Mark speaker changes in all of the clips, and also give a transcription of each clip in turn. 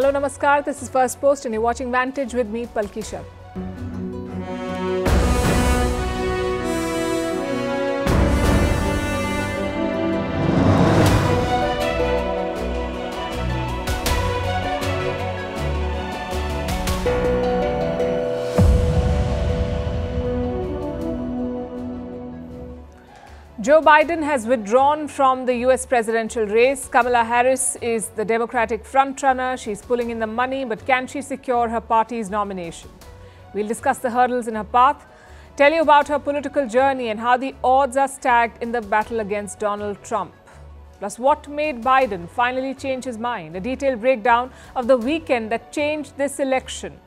Speaker 1: Hello, Namaskar. This is First Post and you're watching Vantage with me, Palki Shah. Joe Biden has withdrawn from the US presidential race. Kamala Harris is the Democratic frontrunner. She's pulling in the money, but can she secure her party's nomination? We'll discuss the hurdles in her path, tell you about her political journey and how the odds are stacked in the battle against Donald Trump. Plus, what made Biden finally change his mind? A detailed breakdown of the weekend that changed this election.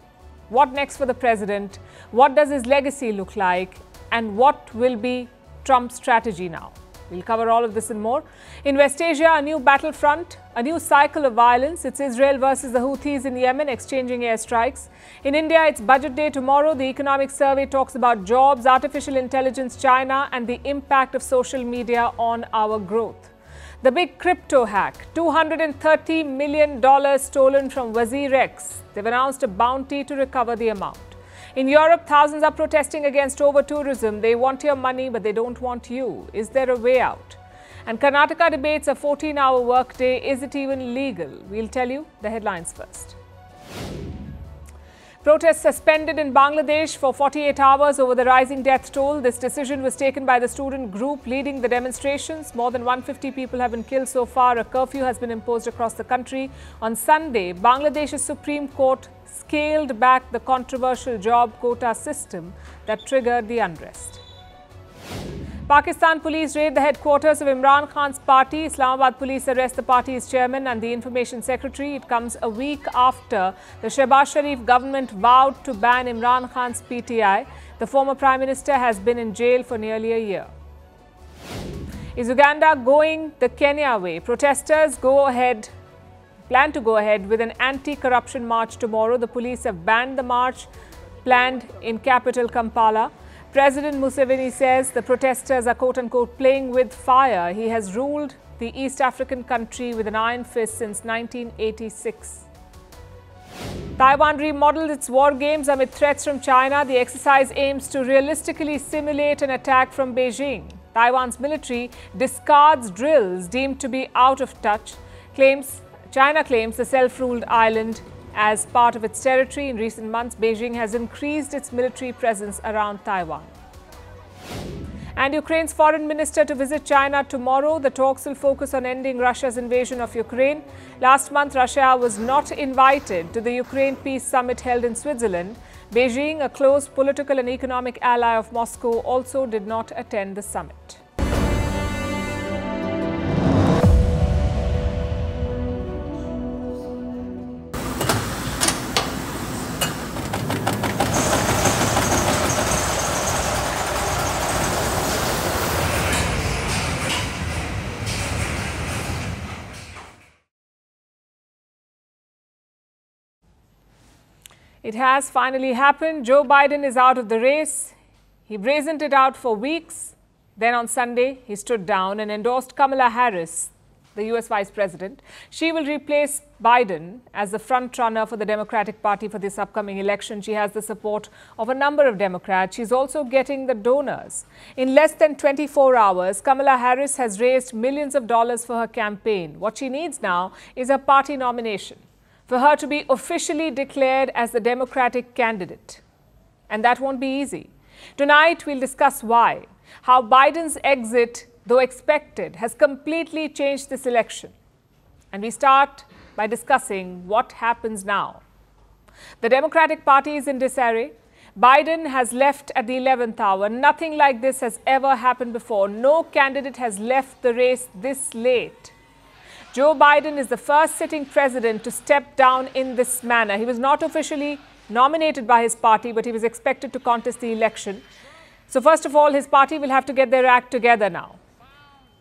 Speaker 1: What next for the president? What does his legacy look like? And what will be Trump's strategy now? We'll cover all of this and more. In West Asia, a new battlefront, a new cycle of violence. It's Israel versus the Houthis in Yemen exchanging airstrikes. In India, it's budget day tomorrow. The economic survey talks about jobs, artificial intelligence, China, and the impact of social media on our growth. The big crypto hack, $230 million stolen from WazirX. They've announced a bounty to recover the amount. In Europe, thousands are protesting against over-tourism. They want your money, but they don't want you. Is there a way out? And Karnataka debates a 14-hour workday. Is it even legal? We'll tell you the headlines first. Protests suspended in Bangladesh for 48 hours over the rising death toll. This decision was taken by the student group leading the demonstrations. More than 150 people have been killed so far. A curfew has been imposed across the country. On Sunday, Bangladesh's Supreme Court scaled back the controversial job quota system that triggered the unrest. Pakistan police raid the headquarters of Imran Khan's party. Islamabad police arrest the party's chairman and the information secretary. It comes a week after the Shehbaz Sharif government vowed to ban Imran Khan's PTI. The former prime minister has been in jail for nearly a year. Is Uganda going the Kenya way? Protesters plan to go ahead with an anti-corruption march tomorrow. The police have banned the march planned in capital Kampala. President Museveni says the protesters are quote-unquote playing with fire. He has ruled the East African country with an iron fist since 1986. Taiwan remodeled its war games amid threats from China. The exercise aims to realistically simulate an attack from Beijing. Taiwan's military discards drills deemed to be out of touch. China claims the self-ruled island as part of its territory. In recent months, Beijing has increased its military presence around Taiwan. And Ukraine's foreign minister to visit China tomorrow. The talks will focus on ending Russia's invasion of Ukraine. Last month, Russia was not invited to the Ukraine Peace Summit held in Switzerland. Beijing, a close political and economic ally of Moscow, also did not attend the summit. It has finally happened. Joe Biden is out of the race. He brazened it out for weeks. Then on Sunday, he stood down and endorsed Kamala Harris, the US Vice President. She will replace Biden as the front-runner for the Democratic Party for this upcoming election. She has the support of a number of Democrats. She's also getting the donors. In less than 24 hours, Kamala Harris has raised millions of dollars for her campaign. What she needs now is a party nomination for her to be officially declared as the Democratic candidate. And that won't be easy. Tonight, we'll discuss why. How Biden's exit, though expected, has completely changed this election. And we start by discussing what happens now. The Democratic Party is in disarray. Biden has left at the 11th hour. Nothing like this has ever happened before. No candidate has left the race this late. Joe Biden is the first sitting president to step down in this manner. He was not officially nominated by his party, but he was expected to contest the election. So first of all, his party will have to get their act together now.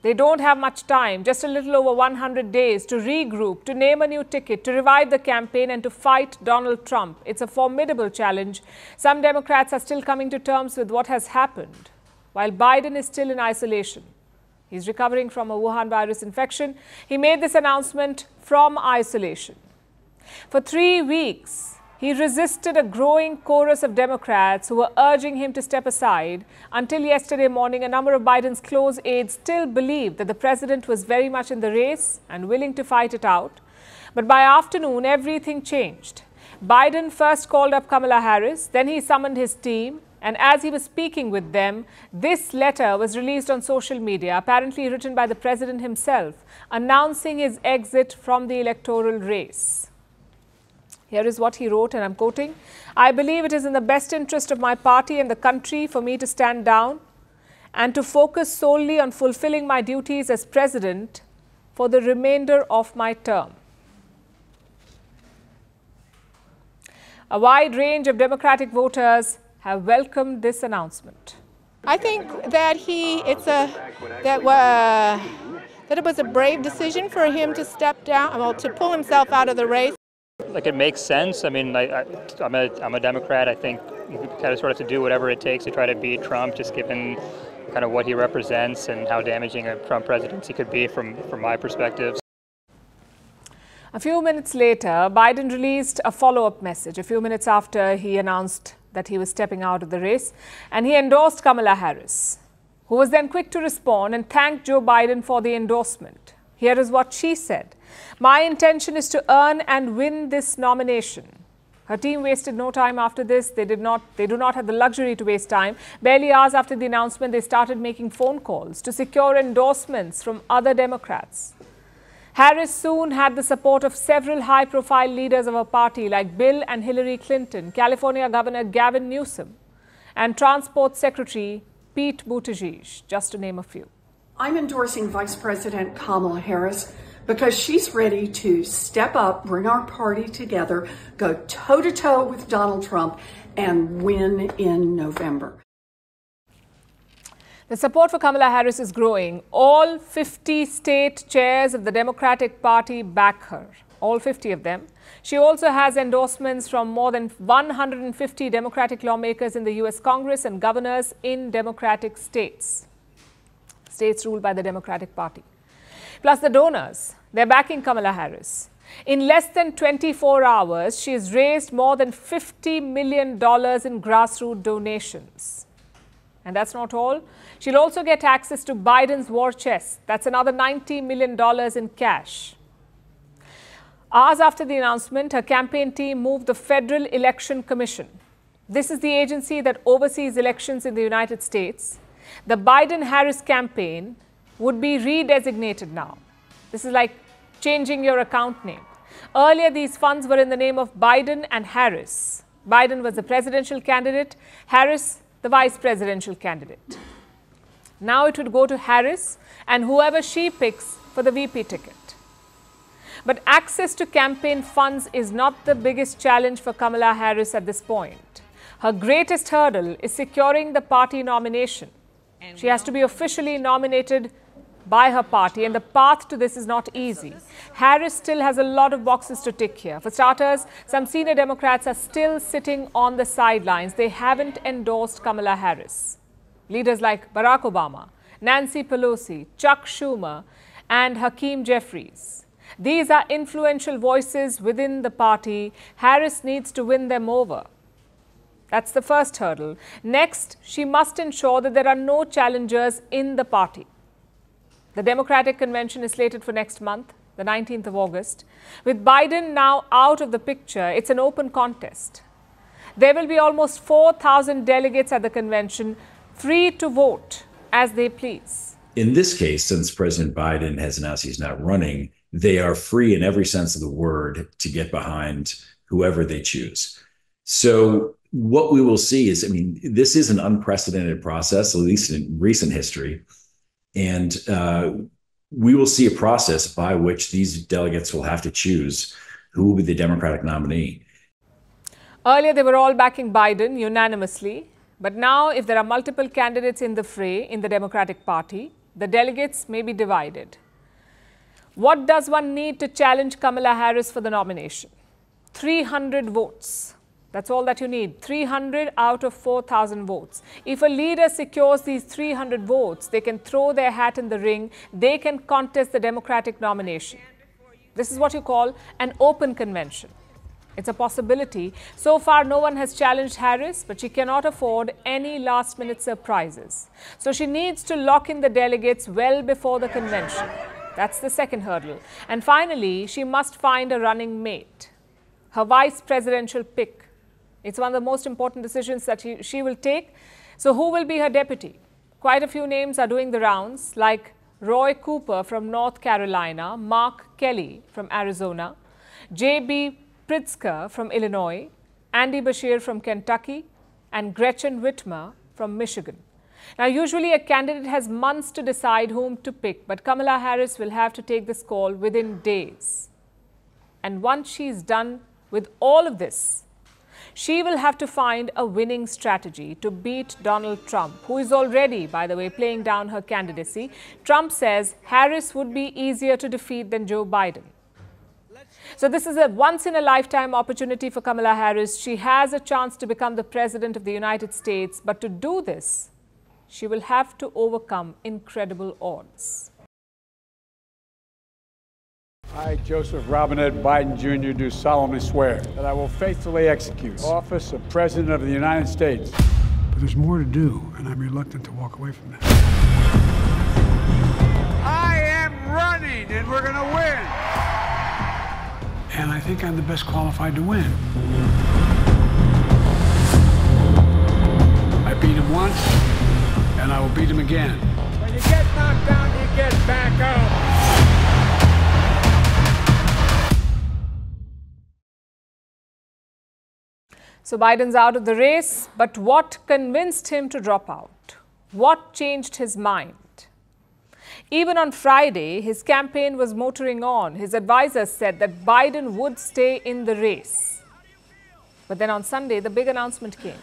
Speaker 1: They don't have much time, just a little over 100 days to regroup, to name a new ticket, to revive the campaign and to fight Donald Trump. It's a formidable challenge. Some Democrats are still coming to terms with what has happened, while Biden is still in isolation. He's recovering from a Wuhan virus infection. He made this announcement from isolation. For 3 weeks, he resisted a growing chorus of Democrats who were urging him to step aside. Until yesterday morning, a number of Biden's close aides still believed that the president was very much in the race and willing to fight it out. But by afternoon, everything changed. Biden first called up Kamala Harris, then he summoned his team. And as he was speaking with them, this letter was released on social media, apparently written by the president himself, announcing his exit from the electoral race. Here is what he wrote, and I'm quoting, "I believe it is in the best interest of my party and the country for me to stand down and to focus solely on fulfilling my duties as president for the remainder of my term." A wide range of Democratic voters have welcomed this announcement.
Speaker 2: I think that it was a brave decision for him to step down, well, to pull himself out of the race.
Speaker 3: Like, it makes sense. I mean, I'm a Democrat. I think we kind of sort of have to do whatever it takes to try to beat Trump, just given kind of what he represents and how damaging a Trump presidency could be from my perspective.
Speaker 1: A few minutes later, Biden released a follow-up message a few minutes after he announced that he was stepping out of the race, and he endorsed Kamala Harris, who was then quick to respond and thanked Joe Biden for the endorsement. Here is what she said. "My intention is to earn and win this nomination." Her team wasted no time after this. They do not have the luxury to waste time. Barely hours after the announcement, they started making phone calls to secure endorsements from other Democrats. Harris soon had the support of several high-profile leaders of her party like Bill and Hillary Clinton, California Governor Gavin Newsom, and Transport Secretary Pete Buttigieg, just to name a few.
Speaker 4: I'm endorsing Vice President Kamala Harris because she's ready to step up, bring our party together, go toe-to-toe with Donald Trump, and win in November.
Speaker 1: The support for Kamala Harris is growing. All 50 state chairs of the Democratic Party back her, all 50 of them. She also has endorsements from more than 150 Democratic lawmakers in the U.S. Congress and governors in Democratic states ruled by the Democratic Party. Plus the donors, they're backing Kamala Harris. In less than 24 hours, she has raised more than $50 million in grassroots donations. And that's not all. She'll also get access to Biden's war chest. That's another $90 million in cash. Hours after the announcement, her campaign team moved the Federal Election Commission. This is the agency that oversees elections in the United States. The Biden-Harris campaign would be redesignated now. This is like changing your account name. Earlier, these funds were in the name of Biden and Harris. Biden was the presidential candidate, Harris the vice presidential candidate. Now it would go to Harris and whoever she picks for the VP ticket. But access to campaign funds is not the biggest challenge for Kamala Harris at this point. Her greatest hurdle is securing the party nomination. She has to be officially nominated by her party, and the path to this is not easy. Harris still has a lot of boxes to tick here. For starters, some senior Democrats are still sitting on the sidelines. They haven't endorsed Kamala Harris. Leaders like Barack Obama, Nancy Pelosi, Chuck Schumer, and Hakeem Jeffries. These are influential voices within the party. Harris needs to win them over. That's the first hurdle. Next, she must ensure that there are no challengers in the party. The Democratic convention is slated for next month, the 19th of August. With Biden now out of the picture, it's an open contest. There will be almost 4,000 delegates at the convention, free to vote as they please.
Speaker 5: In this case, since President Biden has announced he's not running, they are free in every sense of the word to get behind whoever they choose. So what we will see is, this is an unprecedented process, at least in recent history. And we will see a process by which these delegates will have to choose who will be the Democratic nominee.
Speaker 1: Earlier, they were all backing Biden unanimously. But now, if there are multiple candidates in the fray in the Democratic Party, the delegates may be divided. What does one need to challenge Kamala Harris for the nomination? 300 votes. That's all that you need. 300 out of 4,000 votes. If a leader secures these 300 votes, they can throw their hat in the ring. They can contest the Democratic nomination. This is what you call an open convention. It's a possibility. So far, no one has challenged Harris, but she cannot afford any last-minute surprises. So she needs to lock in the delegates well before the convention. That's the second hurdle. And finally, she must find a running mate, her vice presidential pick. It's one of the most important decisions that she will take. So who will be her deputy? Quite a few names are doing the rounds, like Roy Cooper from North Carolina, Mark Kelly from Arizona, J.B. Pritzker from Illinois, Andy Beshear from Kentucky, and Gretchen Whitmer from Michigan. Now, usually a candidate has months to decide whom to pick, but Kamala Harris will have to take this call within days. And once she's done with all of this, she will have to find a winning strategy to beat Donald Trump, who is already, by the way, playing down her candidacy. Trump says Harris would be easier to defeat than Joe Biden. So this is a once-in-a-lifetime opportunity for Kamala Harris. She has a chance to become the president of the United States, but to do this, she will have to overcome incredible odds.
Speaker 6: I, Joseph Robinette Biden Jr., do solemnly swear that I will faithfully execute the office of President of the United States.
Speaker 7: But there's more to do, and I'm reluctant to walk away from that.
Speaker 6: I am running, and we're going to win.
Speaker 7: And I think I'm the best qualified to win. I beat him once, and I will beat him again.
Speaker 6: When you get knocked down, you get back up.
Speaker 1: So Biden's out of the race, but what convinced him to drop out? What changed his mind? Even on Friday, his campaign was motoring on. His advisors said that Biden would stay in the race. But then on Sunday, the big announcement came.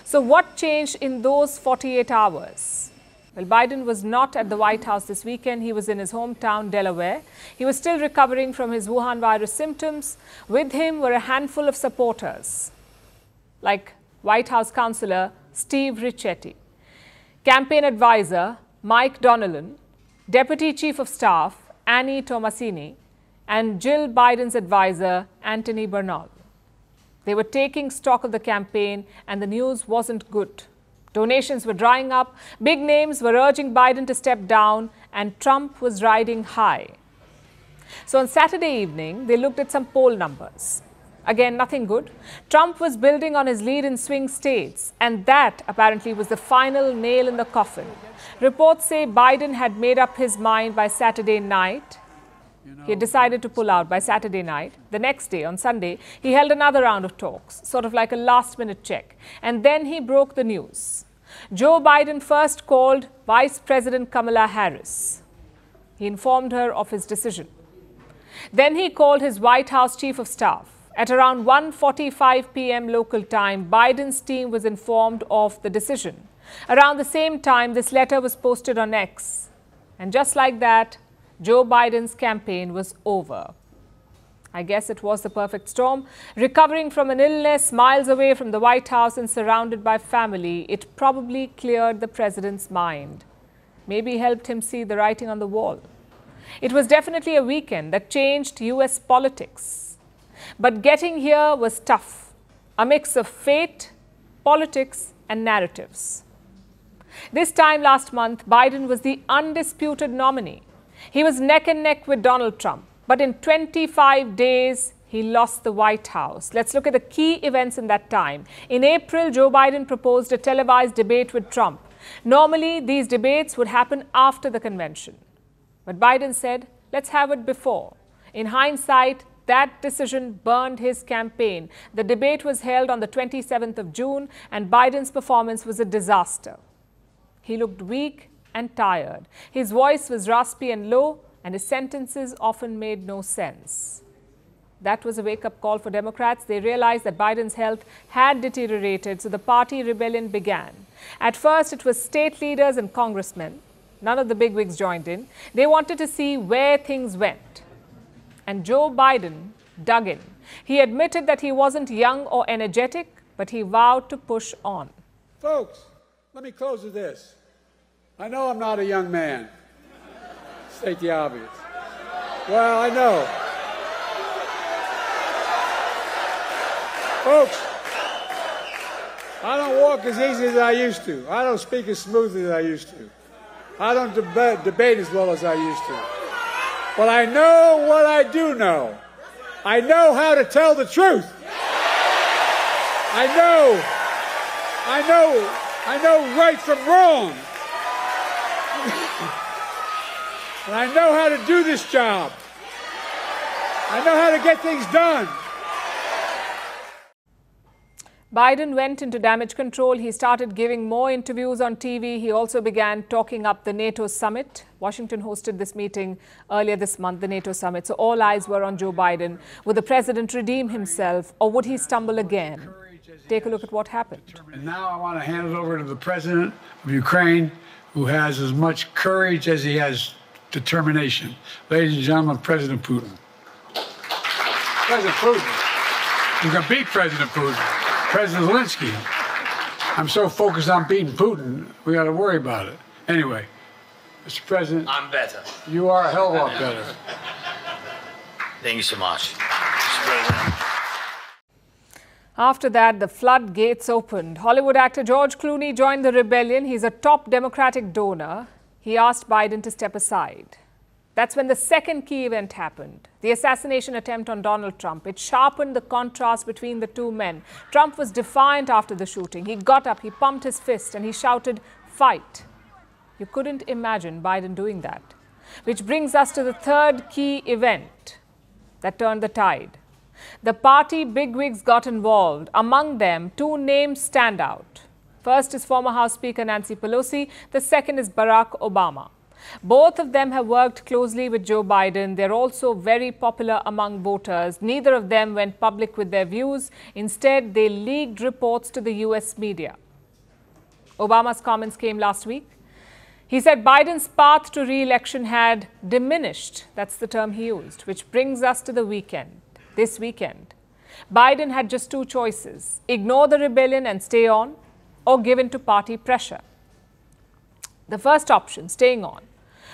Speaker 1: So what changed in those 48 hours? Well, Biden was not at the White House this weekend. He was in his hometown, Delaware. He was still recovering from his Wuhan virus symptoms. With him were a handful of supporters, like White House counselor Steve Ricchetti, campaign advisor Mike Donnellan, Deputy Chief of Staff Annie Tomasini, and Jill Biden's advisor Anthony Bernal. They were taking stock of the campaign, and the news wasn't good. Donations were drying up, big names were urging Biden to step down, and Trump was riding high. So on Saturday evening, they looked at some poll numbers. Again, nothing good. Trump was building on his lead in swing states, and that apparently was the final nail in the coffin. Reports say Biden had made up his mind by Saturday night. He had decided to pull out by Saturday night. The next day, on Sunday, he held another round of talks, sort of like a last-minute check. And then he broke the news. Joe Biden first called Vice President Kamala Harris. He informed her of his decision. Then he called his White House Chief of Staff. At around 1:45 p.m. local time, Biden's team was informed of the decision. Around the same time, this letter was posted on X. And just like that, Joe Biden's campaign was over. I guess it was the perfect storm. Recovering from an illness, miles away from the White House and surrounded by family, it probably cleared the president's mind. Maybe helped him see the writing on the wall. It was definitely a weekend that changed U.S. politics. But getting here was tough, a mix of fate, politics, and narratives. This time last month, Biden was the undisputed nominee. He was neck and neck with Donald Trump, but in 25 days, he lost the White House. Let's look at the key events in that time. In April, Joe Biden proposed a televised debate with Trump. Normally, these debates would happen after the convention. But Biden said, let's have it before. In hindsight, that decision burned his campaign. The debate was held on the 27th of June, and Biden's performance was a disaster. He looked weak and tired. His voice was raspy and low, and his sentences often made no sense. That was a wake-up call for Democrats. They realized that Biden's health had deteriorated, so the party rebellion began. At first, it was state leaders and congressmen. None of the bigwigs joined in. They wanted to see where things went. And Joe Biden dug in. He admitted that he wasn't young or energetic, but he vowed to push on.
Speaker 6: Folks, let me close with this. I know I'm not a young man. State the obvious. Well, I know. Folks, I don't walk as easy as I used to. I don't speak as smoothly as I used to. I don't debate as well as I used to. But I know what I do know. I know how to tell the truth. I know right from wrong. And I know how to do this job. I know how to get things done.
Speaker 1: Biden went into damage control. He started giving more interviews on TV. He also began talking up the NATO summit. Washington hosted this meeting earlier this month, the NATO summit. So all eyes were on Joe Biden. Would the president redeem himself, or would he stumble again? Take a look at what happened.
Speaker 6: And now I want to hand it over to the president of Ukraine, who has as much courage as he has determination. Ladies and gentlemen, President Putin. President Putin. You can beat President Putin. President Zelensky. I'm so focused on beating Putin, we got to worry about it. Anyway, Mr. President.
Speaker 8: I'm better.
Speaker 6: You are a hell of a lot better.
Speaker 8: Thank you so much, Mr. President.
Speaker 1: After that, the floodgates opened. Hollywood actor George Clooney joined the rebellion. He's a top Democratic donor. He asked Biden to step aside. That's when the second key event happened, the assassination attempt on Donald Trump. It sharpened the contrast between the two men. Trump was defiant after the shooting. He got up, he pumped his fist, and he shouted, "Fight." You couldn't imagine Biden doing that. Which brings us to the third key event that turned the tide. The party bigwigs got involved. Among them, two names stand out. First is former House Speaker Nancy Pelosi. The second is Barack Obama. Both of them have worked closely with Joe Biden. They're also very popular among voters. Neither of them went public with their views. Instead, they leaked reports to the US media. Obama's comments came last week. He said Biden's path to re-election had diminished. That's the term he used, which brings us to the weekend. This weekend, Biden had just two choices: ignore the rebellion and stay on, or give in to party pressure. The first option, staying on,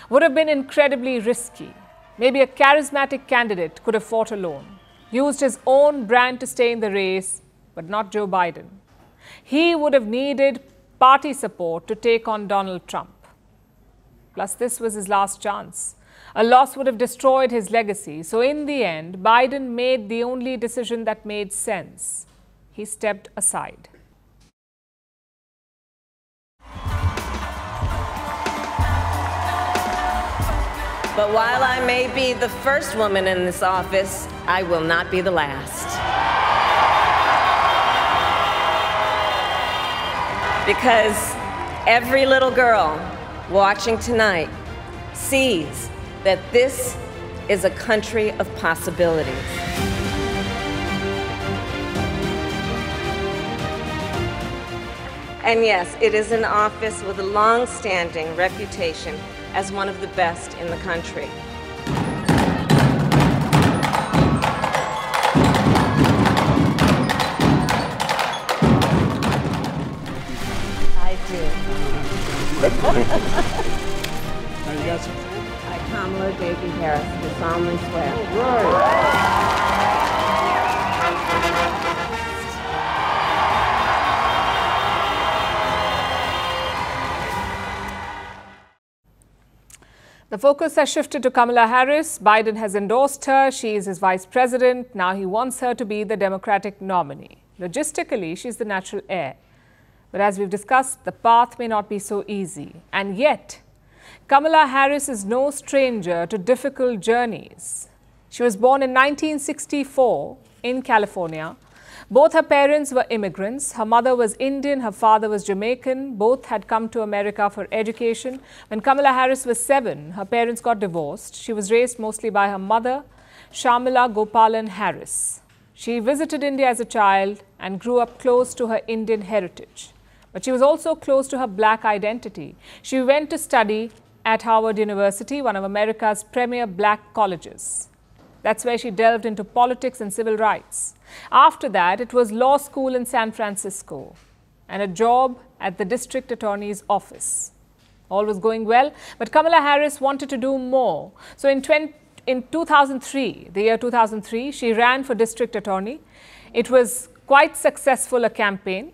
Speaker 1: would have been incredibly risky. Maybe a charismatic candidate could have fought alone, used his own brand to stay in the race, but not Joe Biden. He would have needed party support to take on Donald Trump. Plus, this was his last chance. A loss would have destroyed his legacy. So in the end, Biden made the only decision that made sense. He stepped aside.
Speaker 9: But while I may be the first woman in this office, I will not be the last. Because every little girl watching tonight sees that this is a country of possibilities. And yes, it is an office with a long-standing reputation as one of the best in the country. I do.
Speaker 6: Now you got some.
Speaker 9: I, Kamala Davy Harris, do solemnly swear.
Speaker 1: The focus has shifted to Kamala Harris. Biden has endorsed her. She is his vice president. Now he wants her to be the Democratic nominee. Logistically, she's the natural heir. But as we've discussed, the path may not be so easy. And yet, Kamala Harris is no stranger to difficult journeys. She was born in 1964 in California. Both her parents were immigrants. Her mother was Indian, her father was Jamaican. Both had come to America for education. When Kamala Harris was 7, her parents got divorced. She was raised mostly by her mother, Shamila Gopalan Harris. She visited India as a child and grew up close to her Indian heritage. But she was also close to her black identity. She went to study at Howard University, one of America's premier black colleges. That's where she delved into politics and civil rights. After that, it was law school in San Francisco and a job at the district attorney's office. All was going well, but Kamala Harris wanted to do more. So in 2003, the year 2003, she ran for district attorney. It was quite successful a campaign,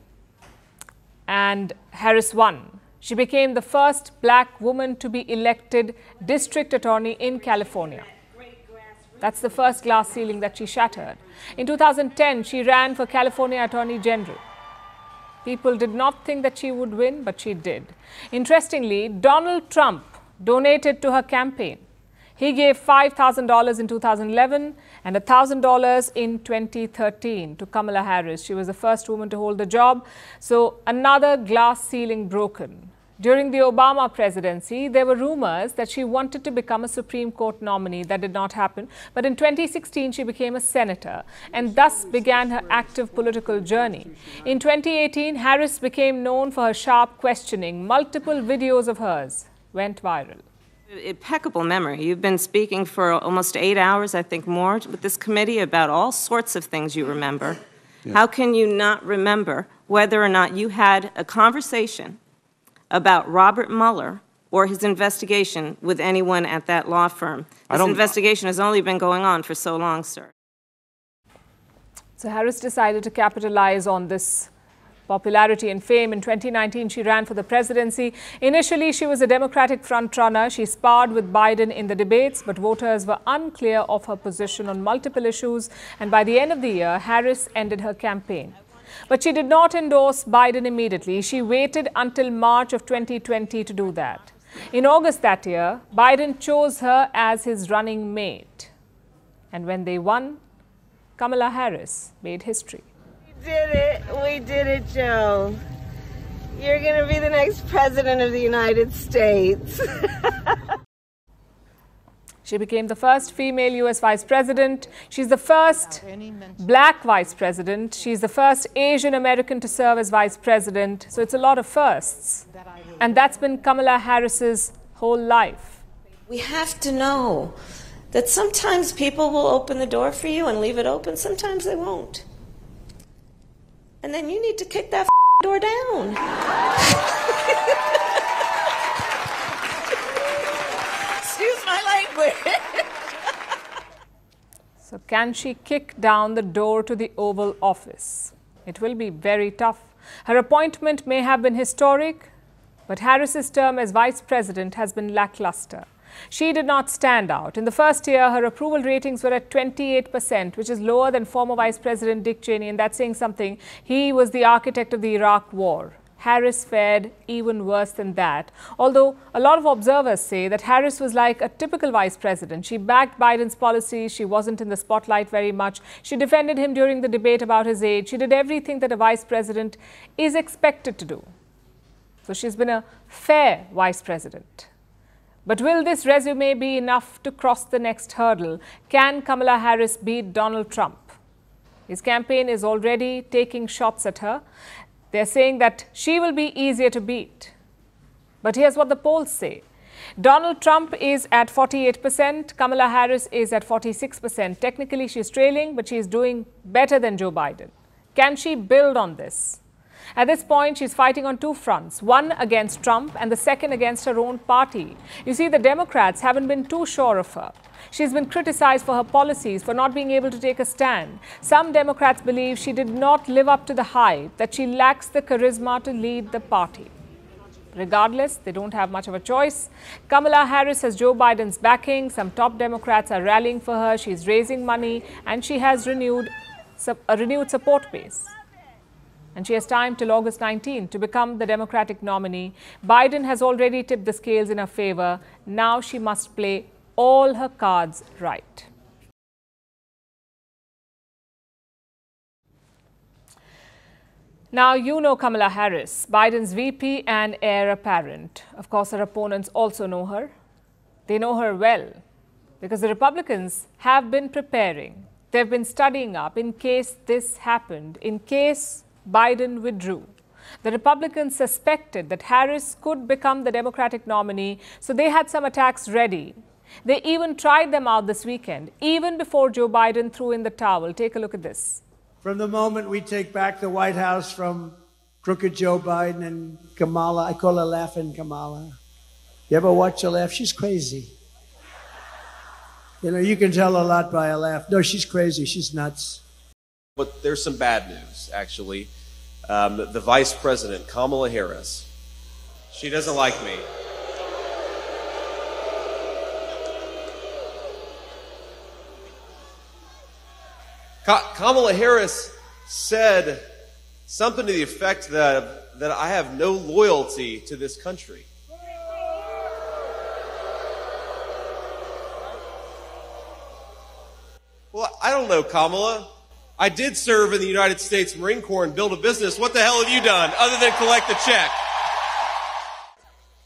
Speaker 1: and Harris won. She became the first black woman to be elected district attorney in California. That's the first glass ceiling that she shattered. In 2010, she ran for California Attorney General. People did not think that she would win, but she did. Interestingly, Donald Trump donated to her campaign. He gave $5,000 in 2011 and $1,000 in 2013 to Kamala Harris. She was the first woman to hold the job. So another glass ceiling broken. During the Obama presidency, there were rumors that she wanted to become a Supreme Court nominee. That did not happen. But in 2016, she became a senator and thus began her active political journey. In 2018, Harris became known for her sharp questioning. Multiple videos of hers went viral.
Speaker 9: Impeccable memory. You've been speaking for almost 8 hours, I think more, with this committee about all sorts of things you remember. Yeah. How can you not remember whether or not you had a conversation about Robert Mueller or his investigation with anyone at that law firm? This investigation has only been going on for so long, sir.
Speaker 1: So Harris decided to capitalize on this popularity and fame. In 2019, she ran for the presidency. Initially, she was a Democratic frontrunner. She sparred with Biden in the debates, but voters were unclear of her position on multiple issues. And by the end of the year, Harris ended her campaign. But she did not endorse Biden immediately. She waited until March of 2020 to do that. In August that year, Biden chose her as his running mate. And when they won, Kamala Harris made history.
Speaker 9: We did it, Joe. You're going to be the next president of the United States.
Speaker 1: She became the first female U.S. vice president. She's the first black vice president. She's the first Asian American to serve as vice president. So it's a lot of firsts. And that's been Kamala Harris's whole life.
Speaker 9: We have to know that sometimes people will open the door for you and leave it open. Sometimes they won't. And then you need to kick that door down. Excuse my language.
Speaker 1: So can she kick down the door to the Oval Office? It will be very tough. Her appointment may have been historic, but Harris's term as vice president has been lackluster. She did not stand out. In the first year, her approval ratings were at 28%, which is lower than former Vice President Dick Cheney, and that's saying something. He was the architect of the Iraq War. Harris fared even worse than that, although a lot of observers say that Harris was like a typical vice president. She backed Biden's policies. She wasn't in the spotlight very much. She defended him during the debate about his age. She did everything that a vice president is expected to do. So she's been a fair vice president. But will this resume be enough to cross the next hurdle? Can Kamala Harris beat Donald Trump? His campaign is already taking shots at her. They're saying that she will be easier to beat. But here's what the polls say. Donald Trump is at 48%. Kamala Harris is at 46%. Technically, she's trailing, but she's doing better than Joe Biden. Can she build on this? At this point, she's fighting on two fronts, one against Trump and the second against her own party. You see, the Democrats haven't been too sure of her. She's been criticized for her policies, for not being able to take a stand. Some Democrats believe she did not live up to the hype, that she lacks the charisma to lead the party. Regardless, they don't have much of a choice. Kamala Harris has Joe Biden's backing. Some top Democrats are rallying for her. She's raising money and she has a renewed support base. And she has time till August 19 to become the Democratic nominee. Biden has already tipped the scales in her favor. Now she must play all her cards right. Now, you know Kamala Harris, Biden's VP and heir apparent. Of course, her opponents also know her. They know her well because the Republicans have been preparing. They've been studying up in case this happened, in case Biden withdrew. The Republicans suspected that Harris could become the Democratic nominee, so they had some attacks ready. They even tried them out this weekend, even before Joe Biden threw in the towel. Take a look at this.
Speaker 10: From the moment we take back the White House from crooked Joe Biden and Kamala, I call her Laughing Kamala. You ever watch her laugh? She's crazy. You know, you can tell a lot by her laugh. No, she's crazy. She's nuts.
Speaker 11: But there's some bad news, actually. The Vice President, Kamala Harris, she doesn't like me. Kamala Harris said something to the effect that I have no loyalty to this country. Well, I don't know, Kamala. I did serve in the United States Marine Corps and build a business. What the hell have you done other than collect a check?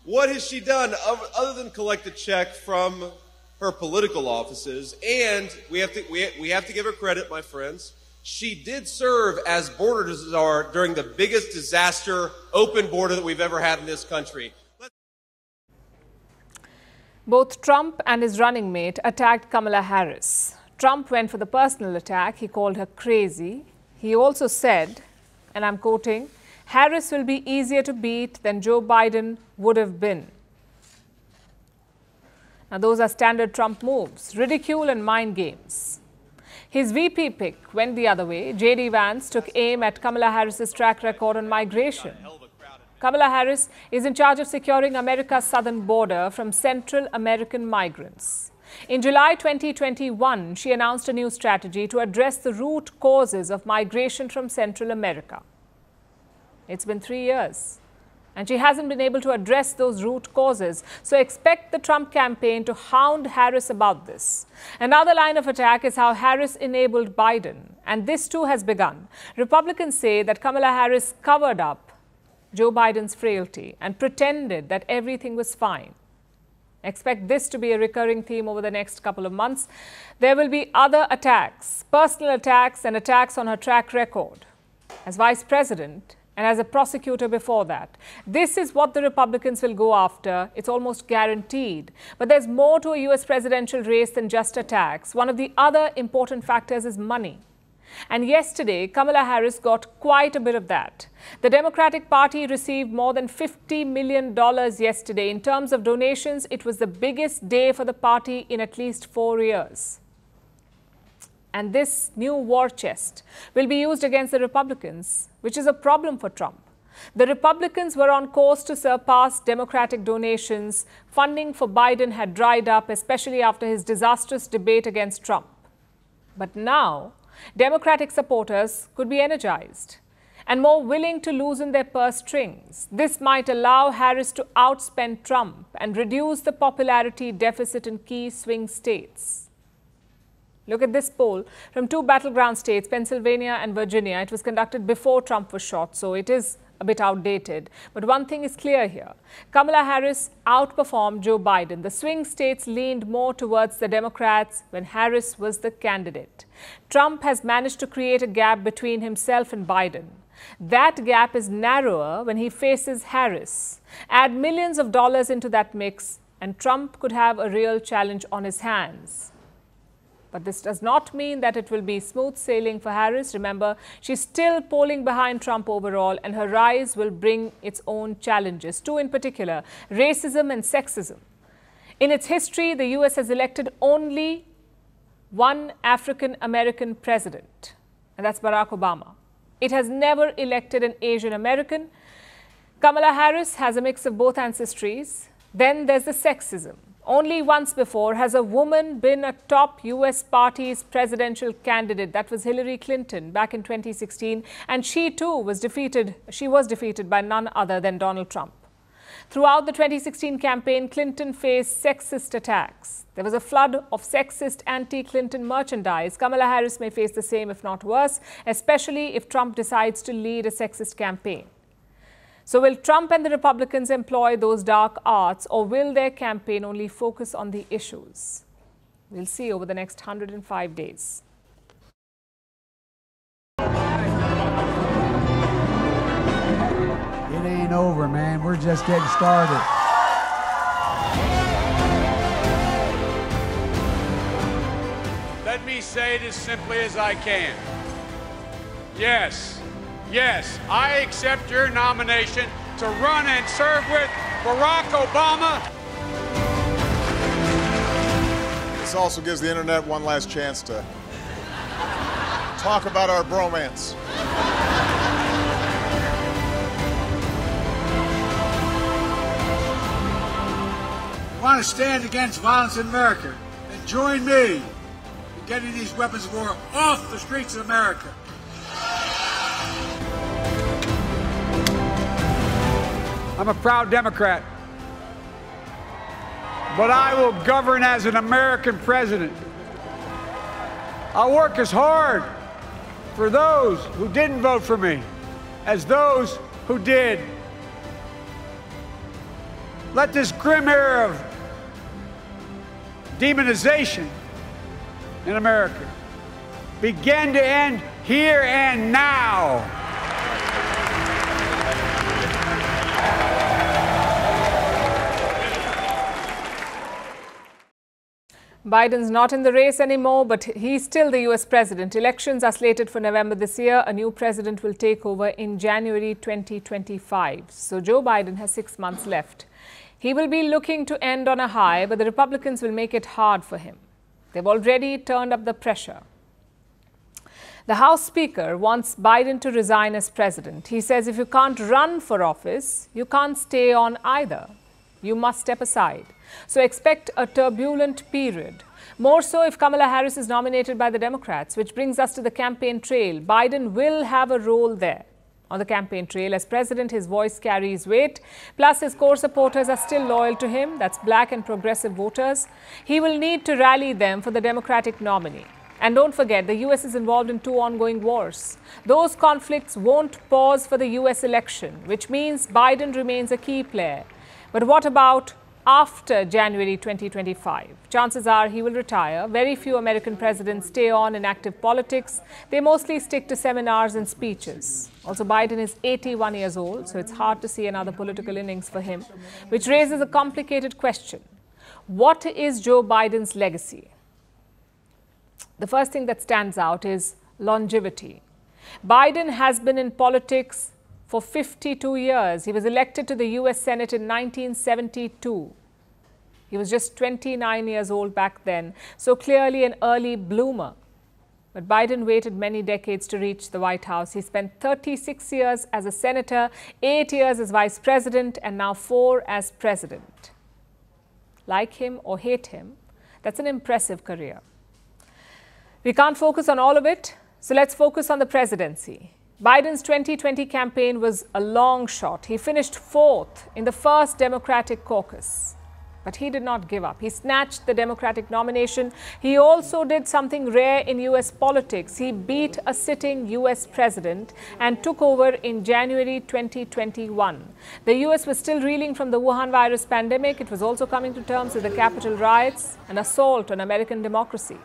Speaker 11: What has she done other than collect a check from her political offices? And we have to give her credit, my friends. She did serve as border czar during the biggest disaster, open border that we've ever had in this country.
Speaker 1: Both Trump and his running mate attacked Kamala Harris. Trump went for the personal attack. He called her crazy. He also said, and I'm quoting, "Harris will be easier to beat than Joe Biden would have been." Now, those are standard Trump moves, ridicule and mind games. His VP pick went the other way. J.D. Vance took aim at Kamala Harris's track record on migration. Kamala Harris is in charge of securing America's southern border from Central American migrants. In July 2021, she announced a new strategy to address the root causes of migration from Central America. It's been 3 years, and she hasn't been able to address those root causes. So expect the Trump campaign to hound Harris about this. Another line of attack is how Harris enabled Biden, and this too has begun. Republicans say that Kamala Harris covered up Joe Biden's frailty and pretended that everything was fine. Expect this to be a recurring theme over the next couple of months. There will be other attacks, personal attacks and attacks on her track record as vice president and as a prosecutor before that. This is what the Republicans will go after. It's almost guaranteed. But there's more to a U.S. presidential race than just attacks. One of the other important factors is money. And yesterday, Kamala Harris got quite a bit of that. The Democratic Party received more than $50 million yesterday. In terms of donations, it was the biggest day for the party in at least 4 years. And this new war chest will be used against the Republicans, which is a problem for Trump. The Republicans were on course to surpass Democratic donations. Funding for Biden had dried up, especially after his disastrous debate against Trump. But now, Democratic supporters could be energized and more willing to loosen their purse strings. This might allow Harris to outspend Trump and reduce the popularity deficit in key swing states. Look at this poll from two battleground states, Pennsylvania and Virginia. It was conducted before Trump was shot, so it is a bit outdated. But one thing is clear here. Kamala Harris outperformed Joe Biden. The swing states leaned more towards the Democrats when Harris was the candidate. Trump has managed to create a gap between himself and Biden. That gap is narrower when he faces Harris. Add millions of dollars into that mix, and Trump could have a real challenge on his hands. But this does not mean that it will be smooth sailing for Harris. Remember, she's still polling behind Trump overall, and her rise will bring its own challenges. Two in particular, racism and sexism. In its history, the U.S. has elected only one African-American president, and that's Barack Obama. It has never elected an Asian American. Kamala Harris has a mix of both ancestries. Then there's the sexism. Only once before has a woman been a top U.S. party's presidential candidate. That was Hillary Clinton back in 2016. And she too was defeated. She was defeated by none other than Donald Trump. Throughout the 2016 campaign, Clinton faced sexist attacks. There was a flood of sexist anti-Clinton merchandise. Kamala Harris may face the same, if not worse, especially if Trump decides to lead a sexist campaign. So will Trump and the Republicans employ those dark arts, or will their campaign only focus on the issues? We'll see over the next 105 days.
Speaker 12: It ain't over, man. We're just getting started.
Speaker 13: Let me say it as simply as I can. Yes, I accept your nomination to run and serve with Barack Obama.
Speaker 14: This also gives the internet one last chance to talk about our bromance.
Speaker 6: You want to stand against violence in America, then join me in getting these weapons of war off the streets of America. I'm a proud Democrat, but I will govern as an American president. I'll work as hard for those who didn't vote for me as those who did. Let this grim era of demonization in America begin to end here and now.
Speaker 1: Biden's not in the race anymore, but he's still the US president. Elections are slated for November this year. A new president will take over in January 2025. So Joe Biden has 6 months left. He will be looking to end on a high, but the Republicans will make it hard for him. They've already turned up the pressure. The House Speaker wants Biden to resign as president. He says if you can't run for office, you can't stay on either. You must step aside. So expect a turbulent period. More so if Kamala Harris is nominated by the Democrats, which brings us to the campaign trail. Biden will have a role there. On the campaign trail, as president, his voice carries weight. Plus, his core supporters are still loyal to him. That's black and progressive voters. He will need to rally them for the Democratic nominee. And don't forget, the US is involved in 2 ongoing wars. Those conflicts won't pause for the US election, which means Biden remains a key player. But what about after January 2025? Chances are he will retire. Very few American presidents stay on in active politics. They mostly stick to seminars and speeches. Also, Biden is 81 years old, so it's hard to see another political innings for him, which raises a complicated question. What is Joe Biden's legacy? The first thing that stands out is longevity. Biden has been in politics for 52 years. He was elected to the US Senate in 1972. He was just 29 years old back then, so clearly an early bloomer. But Biden waited many decades to reach the White House. He spent 36 years as a senator, 8 years as vice president, and now 4 as president. Like him or hate him, that's an impressive career. We can't focus on all of it, so let's focus on the presidency. Biden's 2020 campaign was a long shot. He finished 4th in the first Democratic caucus. But he did not give up. He snatched the Democratic nomination. He also did something rare in US politics. He beat a sitting US president and took over in January 2021. The US was still reeling from the Wuhan virus pandemic. It was also coming to terms with the Capitol riots, an assault on American democracy.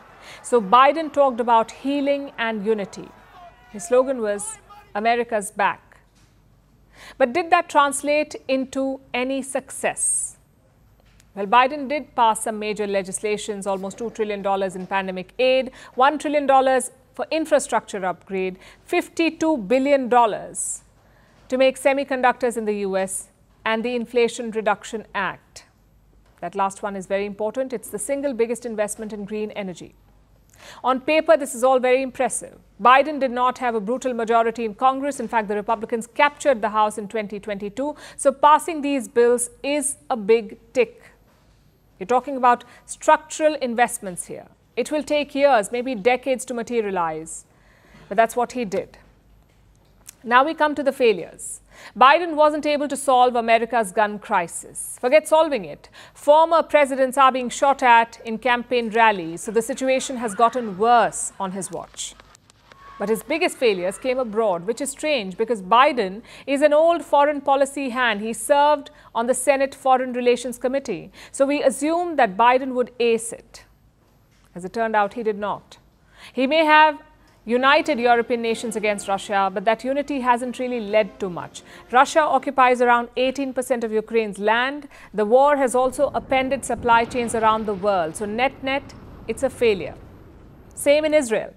Speaker 1: So Biden talked about healing and unity. His slogan was, America's back. But did that translate into any success? Well, Biden did pass some major legislations, almost $2 trillion in pandemic aid, $1 trillion for infrastructure upgrade, $52 billion to make semiconductors in the US, and the Inflation Reduction Act. That last one is very important. It's the single biggest investment in green energy. On paper, this is all very impressive. Biden did not have a brutal majority in Congress. In fact, the Republicans captured the House in 2022. So passing these bills is a big tick. You're talking about structural investments here. It will take years, maybe decades to materialize. But that's what he did. Now we come to the failures. Biden wasn't able to solve America's gun crisis. Forget solving it. Former presidents are being shot at in campaign rallies, so the situation has gotten worse on his watch. But his biggest failures came abroad, which is strange because Biden is an old foreign policy hand. He served on the Senate Foreign Relations Committee. So we assumed that Biden would ace it. As it turned out, he did not. He may have united European nations against Russia, but that unity hasn't really led to much. Russia occupies around 18% of Ukraine's land. The war has also upended supply chains around the world. So net-net, it's a failure. Same in Israel.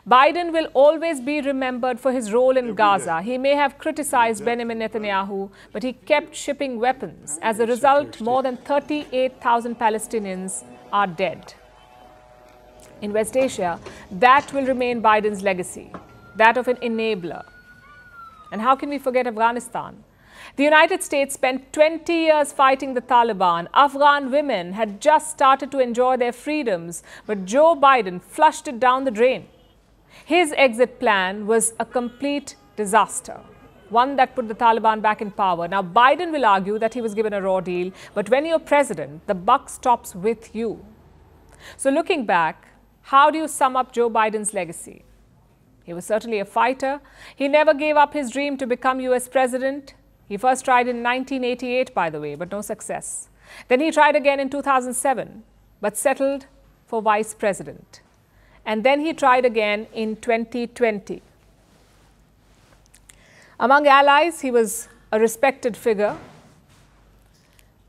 Speaker 1: Biden will always be remembered for his role in Gaza. He may have criticized Benjamin Netanyahu, but he kept shipping weapons. As a result, more than 38,000 Palestinians are dead. in West Asia, that will remain Biden's legacy, that of an enabler. And how can we forget Afghanistan? The United States spent 20 years fighting the Taliban. Afghan women had just started to enjoy their freedoms, but Joe Biden flushed it down the drain. His exit plan was a complete disaster, one that put the Taliban back in power. Now, Biden will argue that he was given a raw deal, but when you're president, the buck stops with you. So looking back, how do you sum up Joe Biden's legacy? He was certainly a fighter. He never gave up his dream to become US president. He first tried in 1988, by the way, but no success. Then he tried again in 2007, but settled for vice president. And then he tried again in 2020. Among allies, he was a respected figure,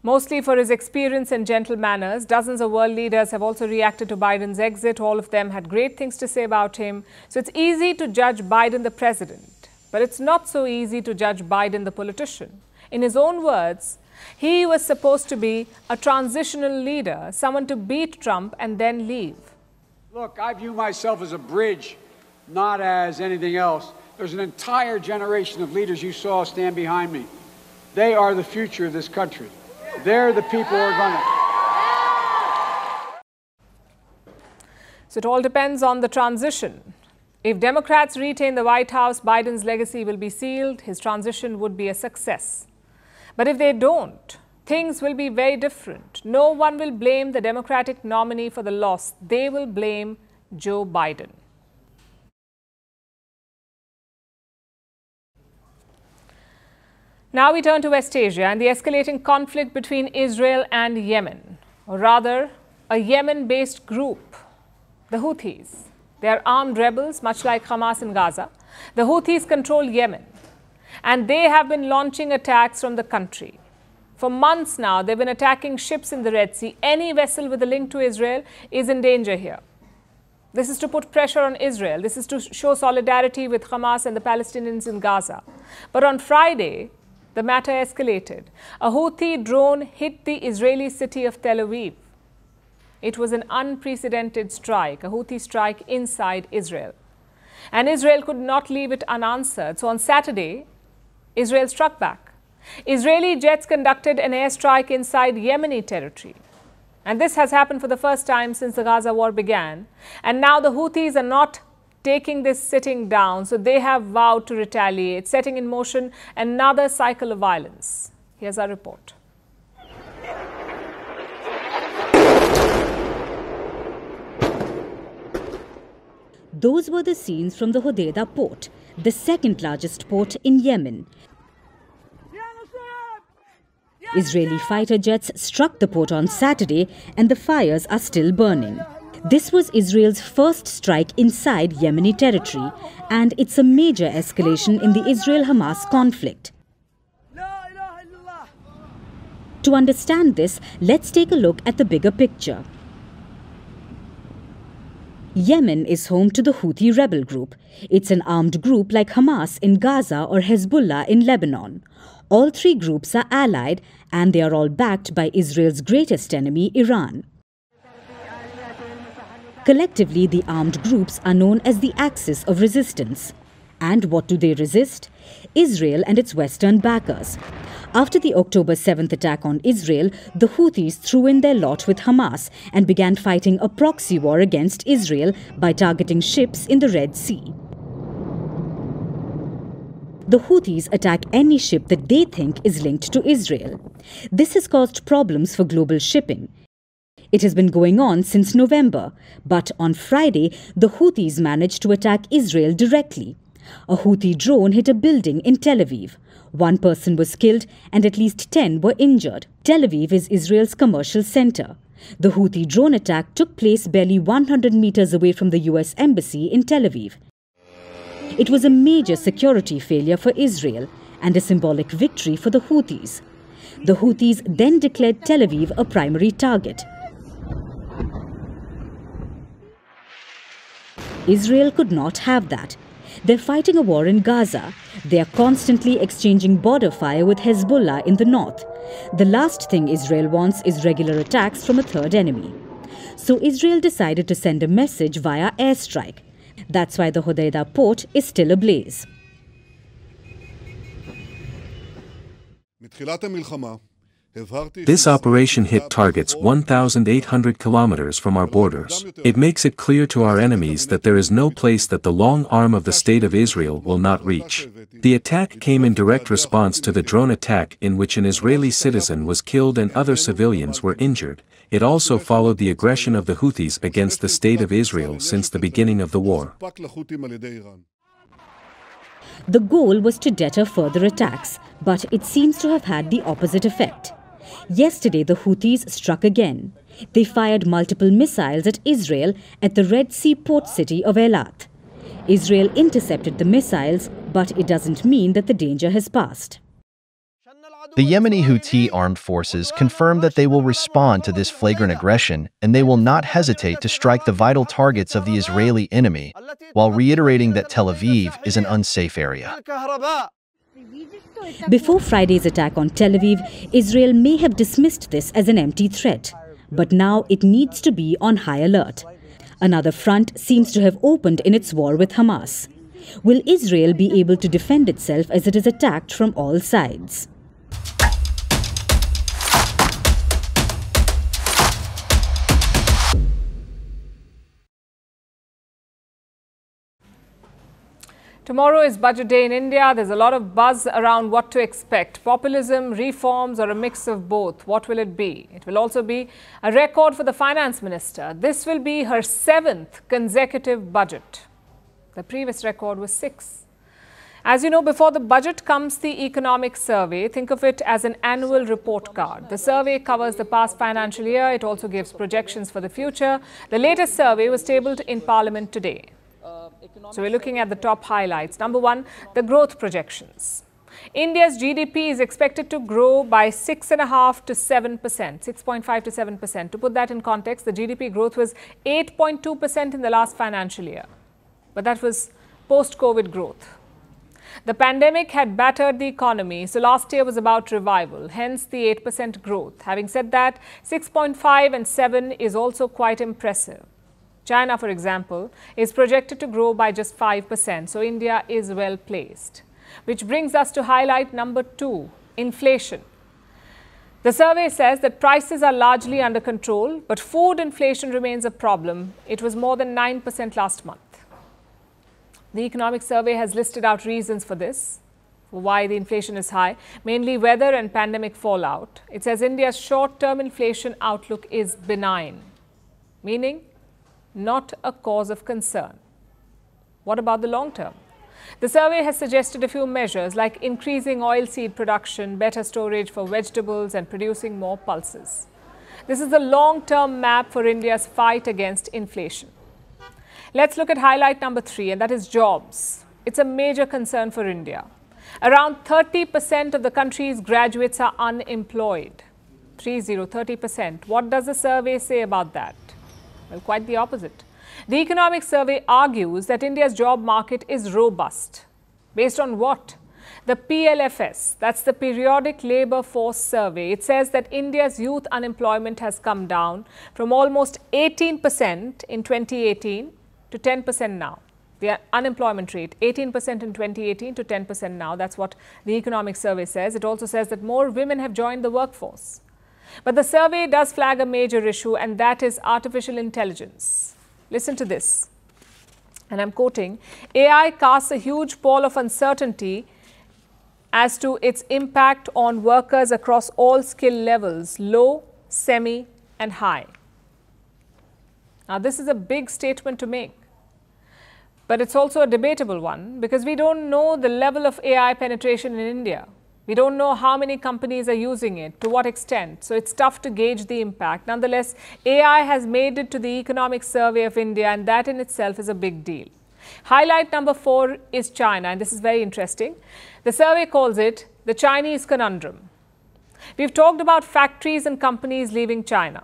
Speaker 1: mostly for his experience and gentle manners. Dozens of world leaders have also reacted to Biden's exit. All of them had great things to say about him. So it's easy to judge Biden the president. But it's not so easy to judge Biden the politician. In his own words, he was supposed to be a transitional leader, someone to beat Trump and then leave.
Speaker 6: Look, I view myself as a bridge, not as anything else. There's an entire generation of leaders you saw stand behind me. They are the future of this country. They're the people who are going to...
Speaker 1: So it all depends on the transition. If Democrats retain the White House, Biden's legacy will be sealed. His transition would be a success. But if they don't, things will be very different. No one will blame the Democratic nominee for the loss. They will blame Joe Biden. Now we turn to West Asia and the escalating conflict between Israel and Yemen, or rather, a Yemen-based group, the Houthis. They are armed rebels, much like Hamas in Gaza. The Houthis control Yemen, and they have been launching attacks from the country. For months now, they've been attacking ships in the Red Sea. Any vessel with a link to Israel is in danger here. This is to put pressure on Israel. This is to show solidarity with Hamas and the Palestinians in Gaza. But on Friday, the matter escalated. A Houthi drone hit the Israeli city of Tel Aviv. It was an unprecedented strike, a Houthi strike inside Israel. And Israel could not leave it unanswered. So on Saturday, Israel struck back. Israeli jets conducted an airstrike inside Yemeni territory. And this has happened for the first time since the Gaza war began. And now the Houthis are not taking this sitting down, so they have vowed to retaliate, setting in motion another cycle of violence. Here's our report.
Speaker 14: Those were the scenes from the Hodeidah port, the second largest port in Yemen. Israeli fighter jets struck the port on Saturday and the fires are still burning. This was Israel's first strike inside Yemeni territory, and it's a major escalation in the Israel-Hamas conflict. To understand this, let's take a look at the bigger picture. Yemen is home to the Houthi rebel group. It's an armed group like Hamas in Gaza or Hezbollah in Lebanon. All three groups are allied and they are all backed by Israel's greatest enemy, Iran. Collectively, the armed groups are known as the Axis of Resistance. And what do they resist? Israel and its Western backers. After the October 7th attack on Israel, the Houthis threw in their lot with Hamas and began fighting a proxy war against Israel by targeting ships in the Red Sea. The Houthis attack any ship that they think is linked to Israel. This has caused problems for global shipping. It has been going on since November, but on Friday, the Houthis managed to attack Israel directly. A Houthi drone hit a building in Tel Aviv. One person was killed and at least 10 were injured. Tel Aviv is Israel's commercial center. The Houthi drone attack took place barely 100 meters away from the US embassy in Tel Aviv. It was a major security failure for Israel and a symbolic victory for the Houthis. The Houthis then declared Tel Aviv a primary target. Israel could not have that. They're fighting a war in Gaza. They are constantly exchanging border fire with Hezbollah in the north. The last thing Israel wants is regular attacks from a third enemy. So Israel decided to send a message via airstrike. That's why the Hodeidah port is still ablaze.
Speaker 15: This operation hit targets 1,800 kilometers from our borders. It makes it clear to our enemies that there is no place that the long arm of the State of Israel will not reach. The attack came in direct response to the drone attack in which an Israeli citizen was killed and other civilians were injured. It also followed the aggression of the Houthis against the State of Israel since the beginning of the war.
Speaker 14: The goal was to deter further attacks, but it seems to have had the opposite effect. Yesterday, the Houthis struck again. They fired multiple missiles at Israel at the Red Sea port city of Eilat. Israel intercepted the missiles, but it doesn't mean that the danger has passed.
Speaker 16: The Yemeni Houthi armed forces confirmed that they will respond to this flagrant aggression and they will not hesitate to strike the vital targets of the Israeli enemy, while reiterating that Tel Aviv is an unsafe area.
Speaker 14: Before Friday's attack on Tel Aviv, Israel may have dismissed this as an empty threat. But now it needs to be on high alert. Another front seems to have opened in its war with Hamas. Will Israel be able to defend itself as it is attacked from all sides?
Speaker 1: Tomorrow is budget day in India. There's a lot of buzz around what to expect. Populism, reforms, or a mix of both. What will it be? It will also be a record for the finance minister. This will be her 7th consecutive budget. The previous record was 6. As you know, before the budget comes the economic survey. Think of it as an annual report card. The survey covers the past financial year. It also gives projections for the future. The latest survey was tabled in Parliament today. So we're looking at the top highlights. Number 1, the growth projections. India's GDP is expected to grow by 6.5 to 7%, 6.5 to 7%. To put that in context, the GDP growth was 8.2% in the last financial year. But that was post-COVID growth. The pandemic had battered the economy, so last year was about revival, hence the 8% growth. Having said that, 6.5 and 7 is also quite impressive. China, for example, is projected to grow by just 5%, so India is well placed. Which brings us to highlight number 2, inflation. The survey says that prices are largely under control, but food inflation remains a problem. It was more than 9% last month. The economic survey has listed out reasons for this, for why the inflation is high, mainly weather and pandemic fallout. It says India's short-term inflation outlook is benign, meaning not a cause of concern. What about the long term? The survey has suggested a few measures like increasing oilseed production, better storage for vegetables and producing more pulses. This is the long-term map for India's fight against inflation. Let's look at highlight number 3, and that is jobs. It's a major concern for India. Around 30% of the country's graduates are unemployed. 30%. What does the survey say about that? Well, quite the opposite. The economic survey argues that India's job market is robust. Based on what? The PLFS, that's the Periodic Labour Force Survey. It says that India's youth unemployment has come down from almost 18% in 2018 to 10% now. The unemployment rate, 18% in 2018 to 10% now. That's what the economic survey says. It also says that more women have joined the workforce. But the survey does flag a major issue, and that is artificial intelligence. Listen to this, and I'm quoting, AI casts a huge pall of uncertainty as to its impact on workers across all skill levels, low, semi, and high. Now, this is a big statement to make, but it's also a debatable one because we don't know the level of AI penetration in India. We don't know how many companies are using it, to what extent, so it's tough to gauge the impact. Nonetheless, AI has made it to the economic survey of India, and that in itself is a big deal. Highlight number 4 is China, and this is very interesting. The survey calls it the Chinese conundrum. We've talked about factories and companies leaving China.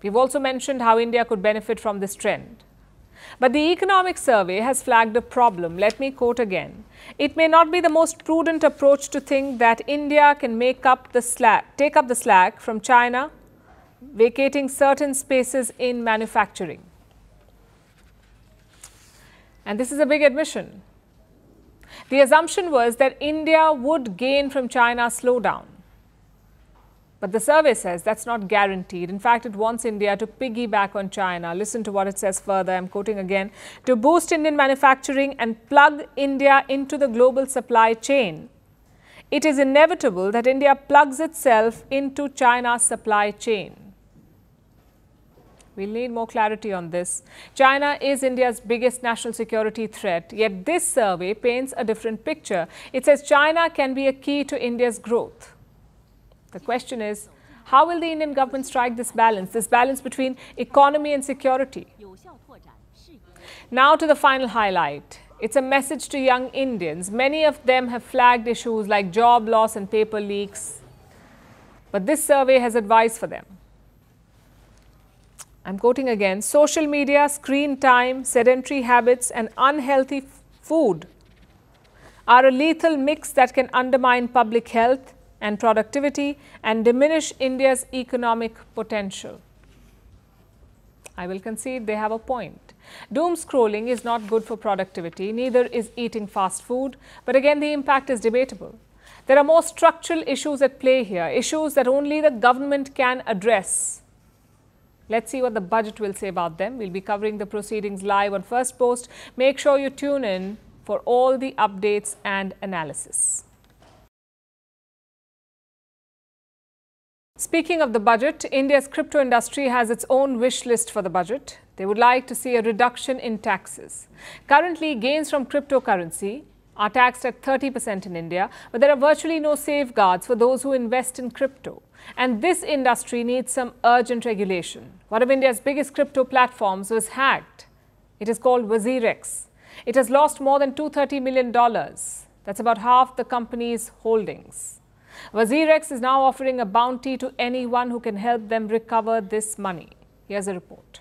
Speaker 1: We've also mentioned how India could benefit from this trend. But the economic survey has flagged a problem. Let me quote again. It may not be the most prudent approach to think that India can take up the slack from China vacating certain spaces in manufacturing. And this is a big admission. The assumption was that India would gain from China's slowdown. But the survey says that's not guaranteed. In fact, it wants India to piggyback on China. Listen to what it says further. I'm quoting again. To boost Indian manufacturing and plug India into the global supply chain, it is inevitable that India plugs itself into China's supply chain. We'll need more clarity on this. China is India's biggest national security threat, yet this survey paints a different picture. It says China can be a key to India's growth. The question is, how will the Indian government strike this balance between economy and security? Now to the final highlight. It's a message to young Indians. Many of them have flagged issues like job loss and paper leaks. But this survey has advice for them. I'm quoting again, social media, screen time, sedentary habits and unhealthy food are a lethal mix that can undermine public health and productivity and diminish India's economic potential. I will concede they have a point. Doom scrolling is not good for productivity, neither is eating fast food, but again the impact is debatable. There are more structural issues at play here, issues that only the government can address. Let's see what the budget will say about them. We'll be covering the proceedings live on First Post. Make sure you tune in for all the updates and analysis. Speaking of the budget, India's crypto industry has its own wish list for the budget. They would like to see a reduction in taxes. Currently, gains from cryptocurrency are taxed at 30% in India, but there are virtually no safeguards for those who invest in crypto. And this industry needs some urgent regulation. One of India's biggest crypto platforms was hacked. It is called WazirX. It has lost more than $230 million. That's about half the company's holdings. WazirX is now offering a bounty to anyone who can help them recover this money. Here's a report.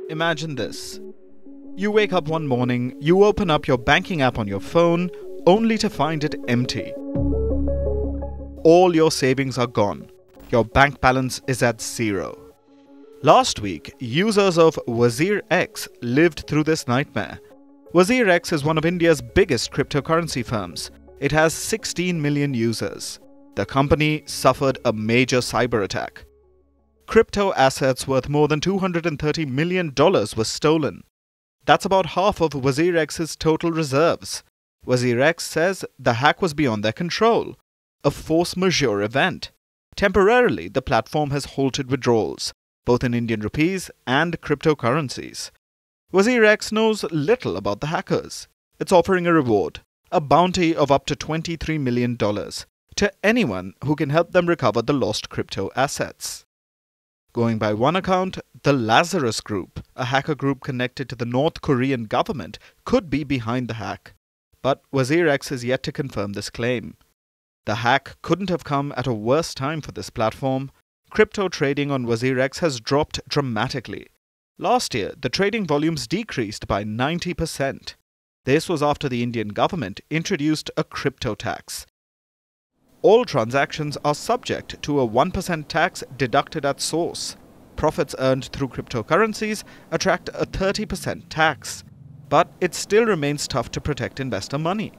Speaker 17: Imagine this. You wake up one morning, you open up your banking app on your phone, only to find it empty. All your savings are gone. Your bank balance is at zero. Last week, users of WazirX lived through this nightmare. WazirX is one of India's biggest cryptocurrency firms. It has 16 million users. The company suffered a major cyber attack. Crypto assets worth more than $230 million were stolen. That's about half of WazirX's total reserves. WazirX says the hack was beyond their control, a force majeure event. Temporarily, the platform has halted withdrawals, both in Indian rupees and cryptocurrencies. WazirX knows little about the hackers. It's offering a reward, a bounty of up to $23 million, to anyone who can help them recover the lost crypto assets. Going by one account, the Lazarus Group, a hacker group connected to the North Korean government, could be behind the hack. But WazirX is yet to confirm this claim. The hack couldn't have come at a worse time for this platform. Crypto trading on WazirX has dropped dramatically. Last year, the trading volumes decreased by 90%. This was after the Indian government introduced a crypto tax. All transactions are subject to a 1% tax deducted at source. Profits earned through cryptocurrencies attract a 30% tax. But it still remains tough to protect investor money,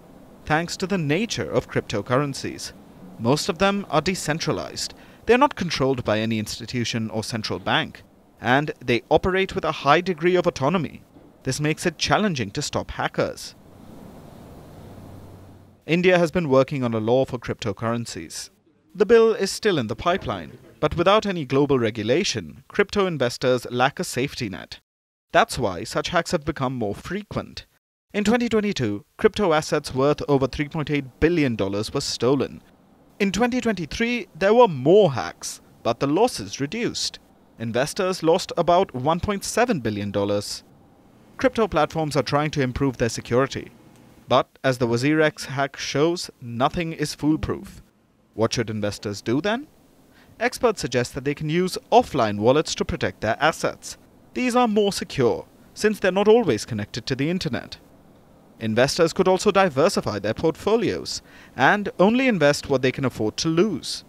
Speaker 17: thanks to the nature of cryptocurrencies. Most of them are decentralized. They're not controlled by any institution or central bank, and they operate with a high degree of autonomy. This makes it challenging to stop hackers. India has been working on a law for cryptocurrencies. The bill is still in the pipeline, but without any global regulation, crypto investors lack a safety net. That's why such hacks have become more frequent. In 2022, crypto assets worth over $3.8 billion were stolen. In 2023, there were more hacks, but the losses reduced. Investors lost about $1.7 billion. Crypto platforms are trying to improve their security. But as the WazirX hack shows, nothing is foolproof. What should investors do then? Experts suggest that they can use offline wallets to protect their assets. These are more secure, since they're not always connected to the internet. Investors could also diversify their portfolios and only invest what they can afford to lose.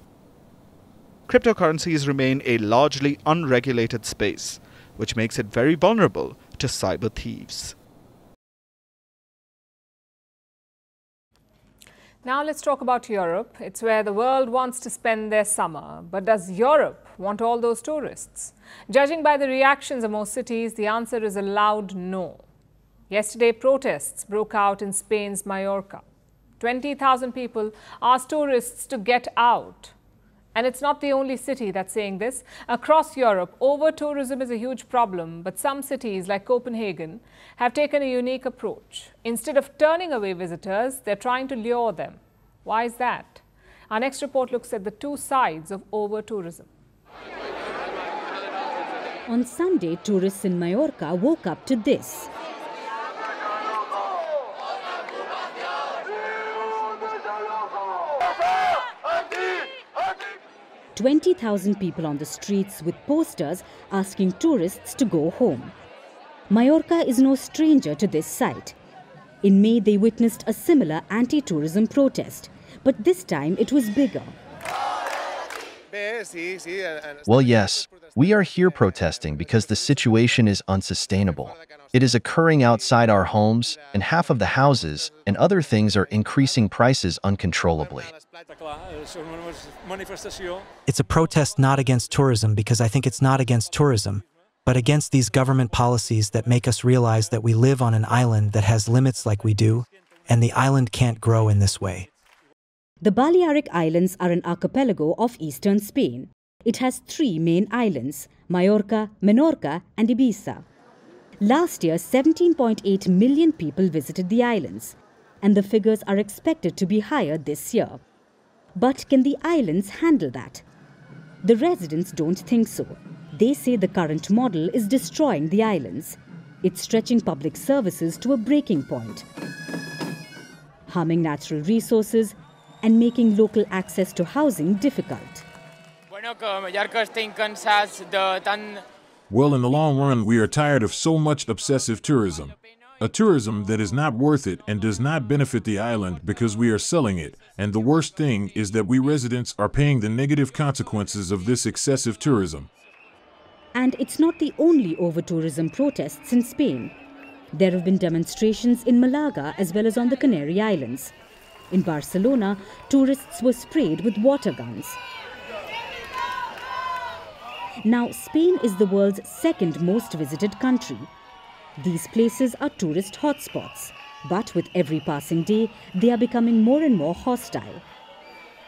Speaker 17: Cryptocurrencies remain a largely unregulated space, which makes it very vulnerable to cyber thieves.
Speaker 1: Now let's talk about Europe. It's where the world wants to spend their summer. But does Europe want all those tourists? Judging by the reactions of most cities, the answer is a loud no. Yesterday, protests broke out in Spain's Mallorca. 20,000 people asked tourists to get out. And it's not the only city that's saying this. Across Europe, over-tourism is a huge problem, but some cities like Copenhagen have taken a unique approach. Instead of turning away visitors, they're trying to lure them. Why is that? Our next report looks at the two sides of over-tourism.
Speaker 14: On Sunday, tourists in Mallorca woke up to this. "20,000 people on the streets with posters asking tourists to go home." Mallorca is no stranger to this sight. In May, they witnessed a similar anti-tourism protest, but this time it was bigger.
Speaker 16: Well, yes, we are here protesting because the situation is unsustainable. It is occurring outside our homes, and half of the houses and other things are increasing prices uncontrollably.
Speaker 18: It's a protest not against tourism because I think it's not against tourism, but against these government policies that make us realize that we live on an island that has limits like we do, and the island can't grow in this way.
Speaker 14: The Balearic Islands are an archipelago of eastern Spain. It has 3 main islands: Mallorca, Menorca and Ibiza. Last year, 17.8 million people visited the islands, and the figures are expected to be higher this year. But can the islands handle that? The residents don't think so. They say the current model is destroying the islands. It's stretching public services to a breaking point, harming natural resources and making local access to housing difficult.
Speaker 19: Well, in the long run, we are tired of so much obsessive tourism. A tourism that is not worth it and does not benefit the island because we are selling it. And the worst thing is that we residents are paying the negative consequences of this excessive tourism.
Speaker 14: And it's not the only over-tourism protests in Spain. There have been demonstrations in Malaga as well as on the Canary Islands. In Barcelona, tourists were sprayed with water guns. Now, Spain is the world's second most visited country. These places are tourist hotspots, but with every passing day, they are becoming more and more hostile.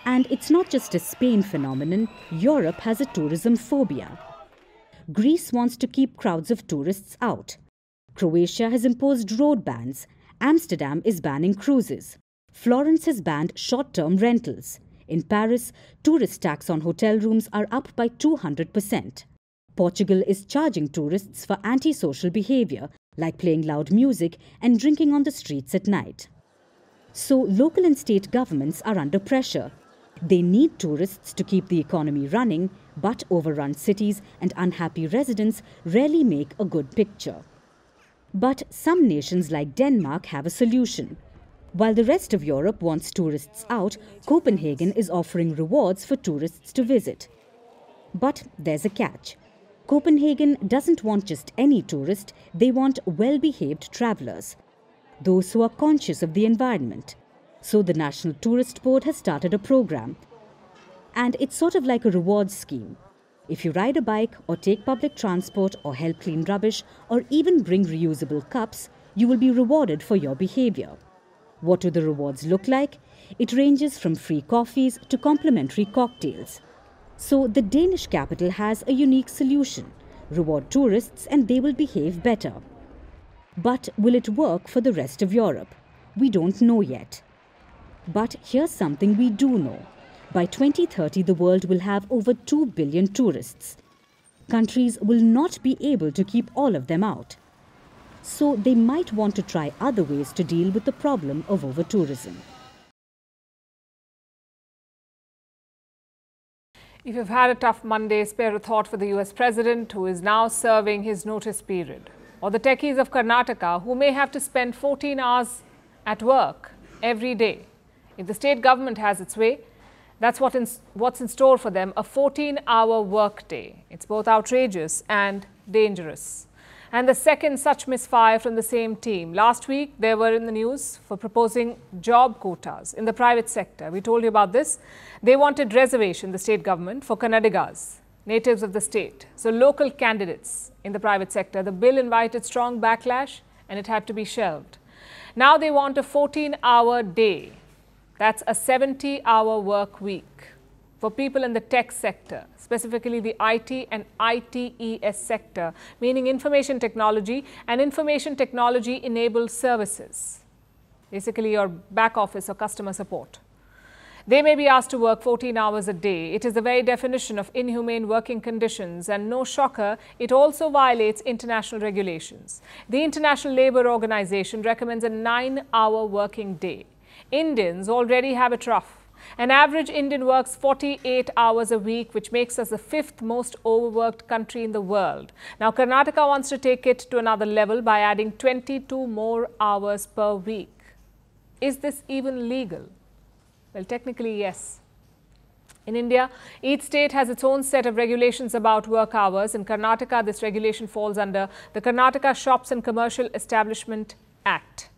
Speaker 14: And it's not just a Spain phenomenon, Europe has a tourism phobia. Greece wants to keep crowds of tourists out. Croatia has imposed road bans. Amsterdam is banning cruises. Florence has banned short-term rentals. In Paris, tourist tax on hotel rooms are up by 200%. Portugal is charging tourists for antisocial behavior, like playing loud music and drinking on the streets at night. So local and state governments are under pressure. They need tourists to keep the economy running, but overrun cities and unhappy residents rarely make a good picture. But some nations like Denmark have a solution. While the rest of Europe wants tourists out, Copenhagen is offering rewards for tourists to visit. But there's a catch. Copenhagen doesn't want just any tourist, they want well-behaved travelers, those who are conscious of the environment. So the National Tourist Board has started a program. And it's sort of like a rewards scheme. If you ride a bike or take public transport or help clean rubbish or even bring reusable cups, you will be rewarded for your behavior. What do the rewards look like? It ranges from free coffees to complimentary cocktails. So the Danish capital has a unique solution. Reward tourists and they will behave better. But will it work for the rest of Europe? We don't know yet. But here's something we do know. By 2030, the world will have over 2 billion tourists. Countries will not be able to keep all of them out. So they might want to try other ways to deal with the problem of over-tourism.
Speaker 1: If you've had a tough Monday, spare a thought for the US President, who is now serving his notice period. Or the techies of Karnataka, who may have to spend 14 hours at work every day. If the state government has its way, that's what's in store for them, a 14-hour workday. It's both outrageous and dangerous. And the second such misfire from the same team. Last week, they were in the news for proposing job quotas in the private sector. We told you about this. They wanted reservation, the state government, for Kannadigas, natives of the state. So local candidates in the private sector. The bill invited strong backlash and it had to be shelved. Now they want a 14-hour day. That's a 70-hour work week for people in the tech sector, specifically the IT and ITES sector, meaning information technology and information technology-enabled services, basically your back office or customer support. They may be asked to work 14 hours a day. It is the very definition of inhumane working conditions, and no shocker, it also violates international regulations. The International Labour Organization recommends a 9-hour working day. Indians already have it rough. An average Indian works 48 hours a week, which makes us the 5th most overworked country in the world. Now, Karnataka wants to take it to another level by adding 22 more hours per week. Is this even legal? Well, technically, yes. In India, each state has its own set of regulations about work hours. In Karnataka, this regulation falls under the Karnataka Shops and Commercial Establishment Act.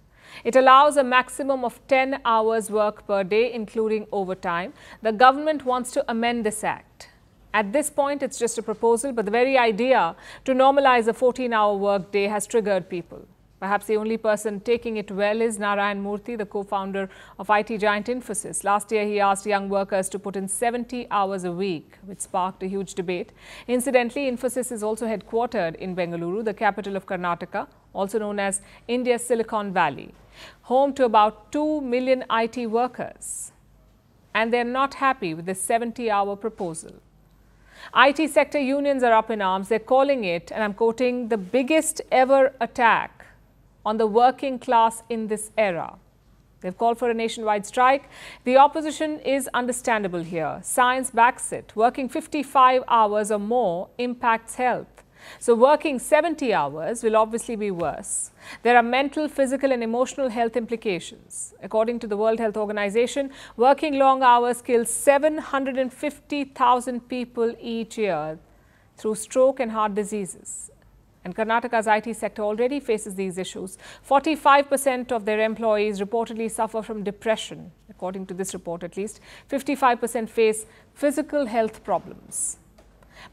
Speaker 1: It allows a maximum of 10 hours work per day, including overtime. The government wants to amend this act. At this point, it's just a proposal, but the very idea to normalize a 14-hour work day has triggered people. Perhaps the only person taking it well is Narayan Murthy, the co-founder of IT giant Infosys. Last year, he asked young workers to put in 70 hours a week, which sparked a huge debate. Incidentally, Infosys is also headquartered in Bengaluru, the capital of Karnataka, also known as India's Silicon Valley, home to about 2 million IT workers. And they're not happy with this 70-hour proposal. IT sector unions are up in arms. They're calling it, and I'm quoting, the biggest ever attack on the working class in this era. They've called for a nationwide strike. The opposition is understandable here. Science backs it. Working 55 hours or more impacts health. So working 70 hours will obviously be worse. There are mental, physical and emotional health implications. According to the World Health Organization, working long hours kills 750,000 people each year through stroke and heart diseases. And Karnataka's IT sector already faces these issues. 45% of their employees reportedly suffer from depression, according to this report at least. 55% face physical health problems.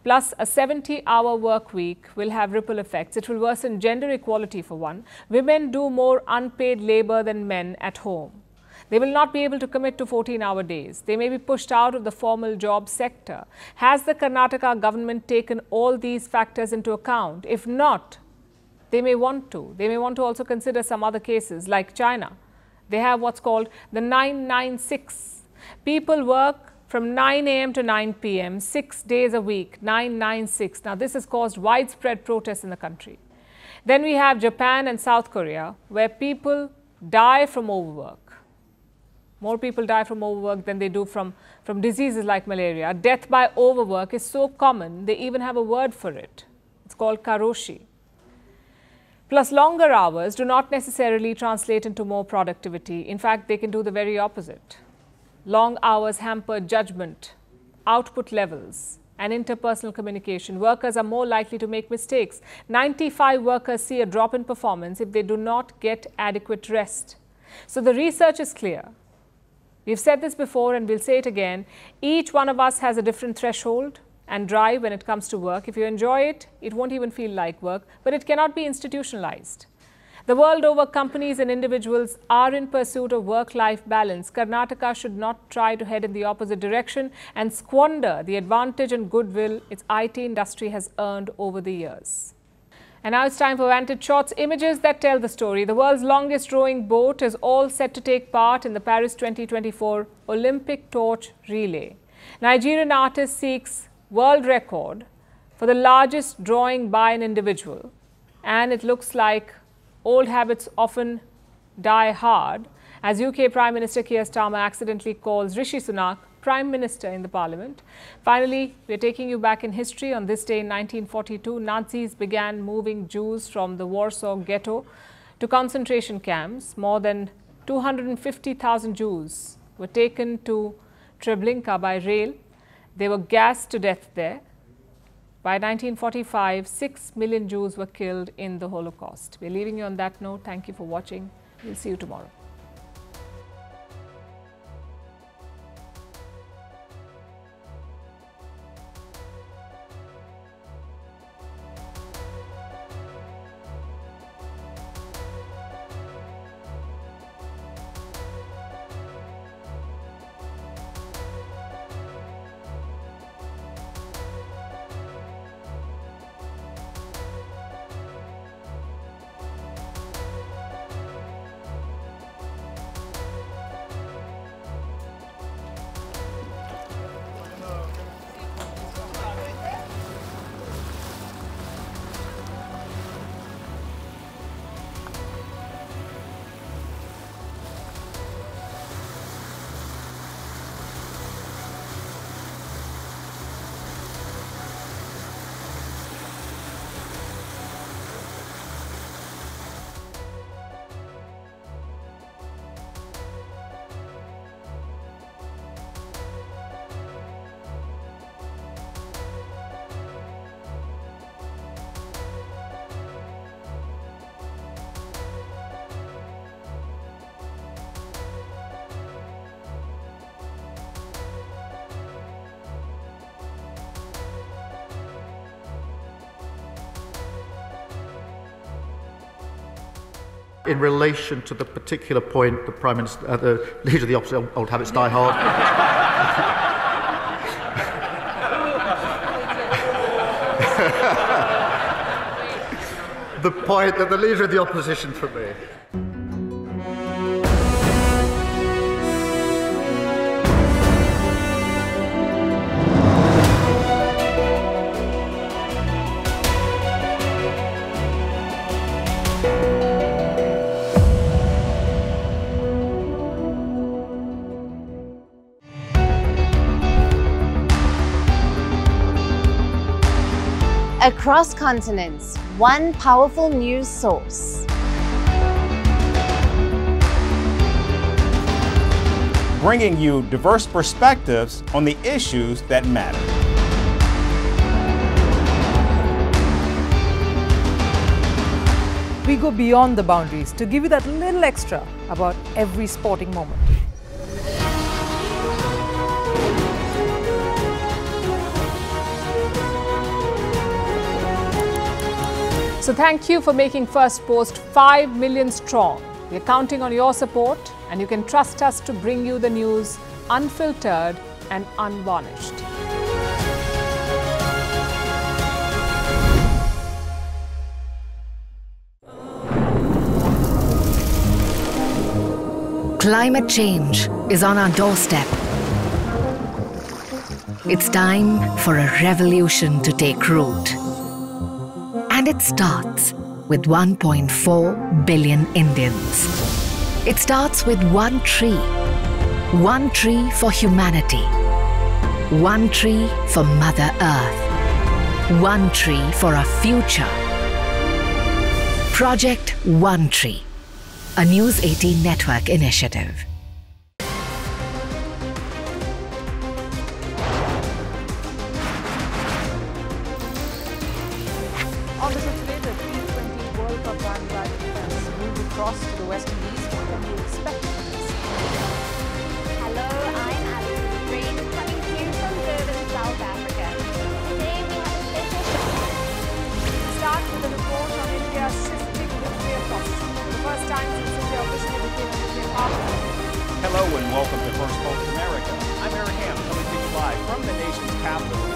Speaker 1: Plus, a 70-hour work week will have ripple effects. It will worsen gender equality for one. Women do more unpaid labor than men at home. They will not be able to commit to 14-hour days. They may be pushed out of the formal job sector. Has the Karnataka government taken all these factors into account? If not, they may want to. They may want to also consider some other cases like China. They have what's called the 996. People work from 9 a.m. to 9 p.m., 6 days a week, 996. Now, this has caused widespread protests in the country. Then we have Japan and South Korea, where people die from overwork. More people die from overwork than they do from diseases like malaria. Death by overwork is so common, they even have a word for it. It's called karoshi. Plus, longer hours do not necessarily translate into more productivity. In fact, they can do the very opposite. Long hours hamper judgment, output levels, and interpersonal communication. Workers are more likely to make mistakes. 95 workers see a drop in performance if they do not get adequate rest. So the research is clear. We've said this before and we'll say it again. Each one of us has a different threshold and drive when it comes to work. If you enjoy it, it won't even feel like work, but it cannot be institutionalized. The world over, companies and individuals are in pursuit of work-life balance. Karnataka should not try to head in the opposite direction and squander the advantage and goodwill its IT industry has earned over the years. And now it's time for Vantage Shots, images that tell the story. The world's longest rowing boat is all set to take part in the Paris 2024 Olympic torch relay. Nigerian artist seeks world record for the largest drawing by an individual. And it looks like old habits often die hard, as UK Prime Minister Keir Starmer accidentally calls Rishi Sunak Prime Minister in the Parliament. Finally, we are taking you back in history. On this day in 1942, Nazis began moving Jews from the Warsaw Ghetto to concentration camps. More than 250,000 Jews were taken to Treblinka by rail. They were gassed to death there. By 1945, 6 million Jews were killed in the Holocaust. We're leaving you on that note. Thank you for watching. We'll see you tomorrow.
Speaker 20: In relation to the particular point, the Prime Minister, the Leader of the Opposition, old habits die hard. The point that the Leader of the Opposition for me.
Speaker 21: Across continents, one powerful news source.
Speaker 22: Bringing you diverse perspectives on the issues that matter.
Speaker 23: We go beyond the boundaries to give you that little extra about every sporting moment.
Speaker 1: So thank you for making First Post 5 million strong. We're counting on your support, and you can trust us to bring you the news unfiltered and unvarnished.
Speaker 24: Climate change is on our doorstep. It's time for a revolution to take root. And it starts with 1.4 billion Indians. It starts with one tree for humanity, one tree for Mother Earth, one tree for our future. Project One Tree, a News 18 network initiative.
Speaker 1: On the show today, the T20 World Cup bandwagon fans move across to the West Indies. What can you expect from this?
Speaker 25: Hello, I'm Alison Green, coming to you from Durban, South Africa. Today we have a special show.
Speaker 1: We start with a report on India's shifting nuclear posture. For the first time since India officially became a nuclear power.
Speaker 22: Hello and welcome to First Post America. I'm Aaron Ham, coming to you live from the nation's capital.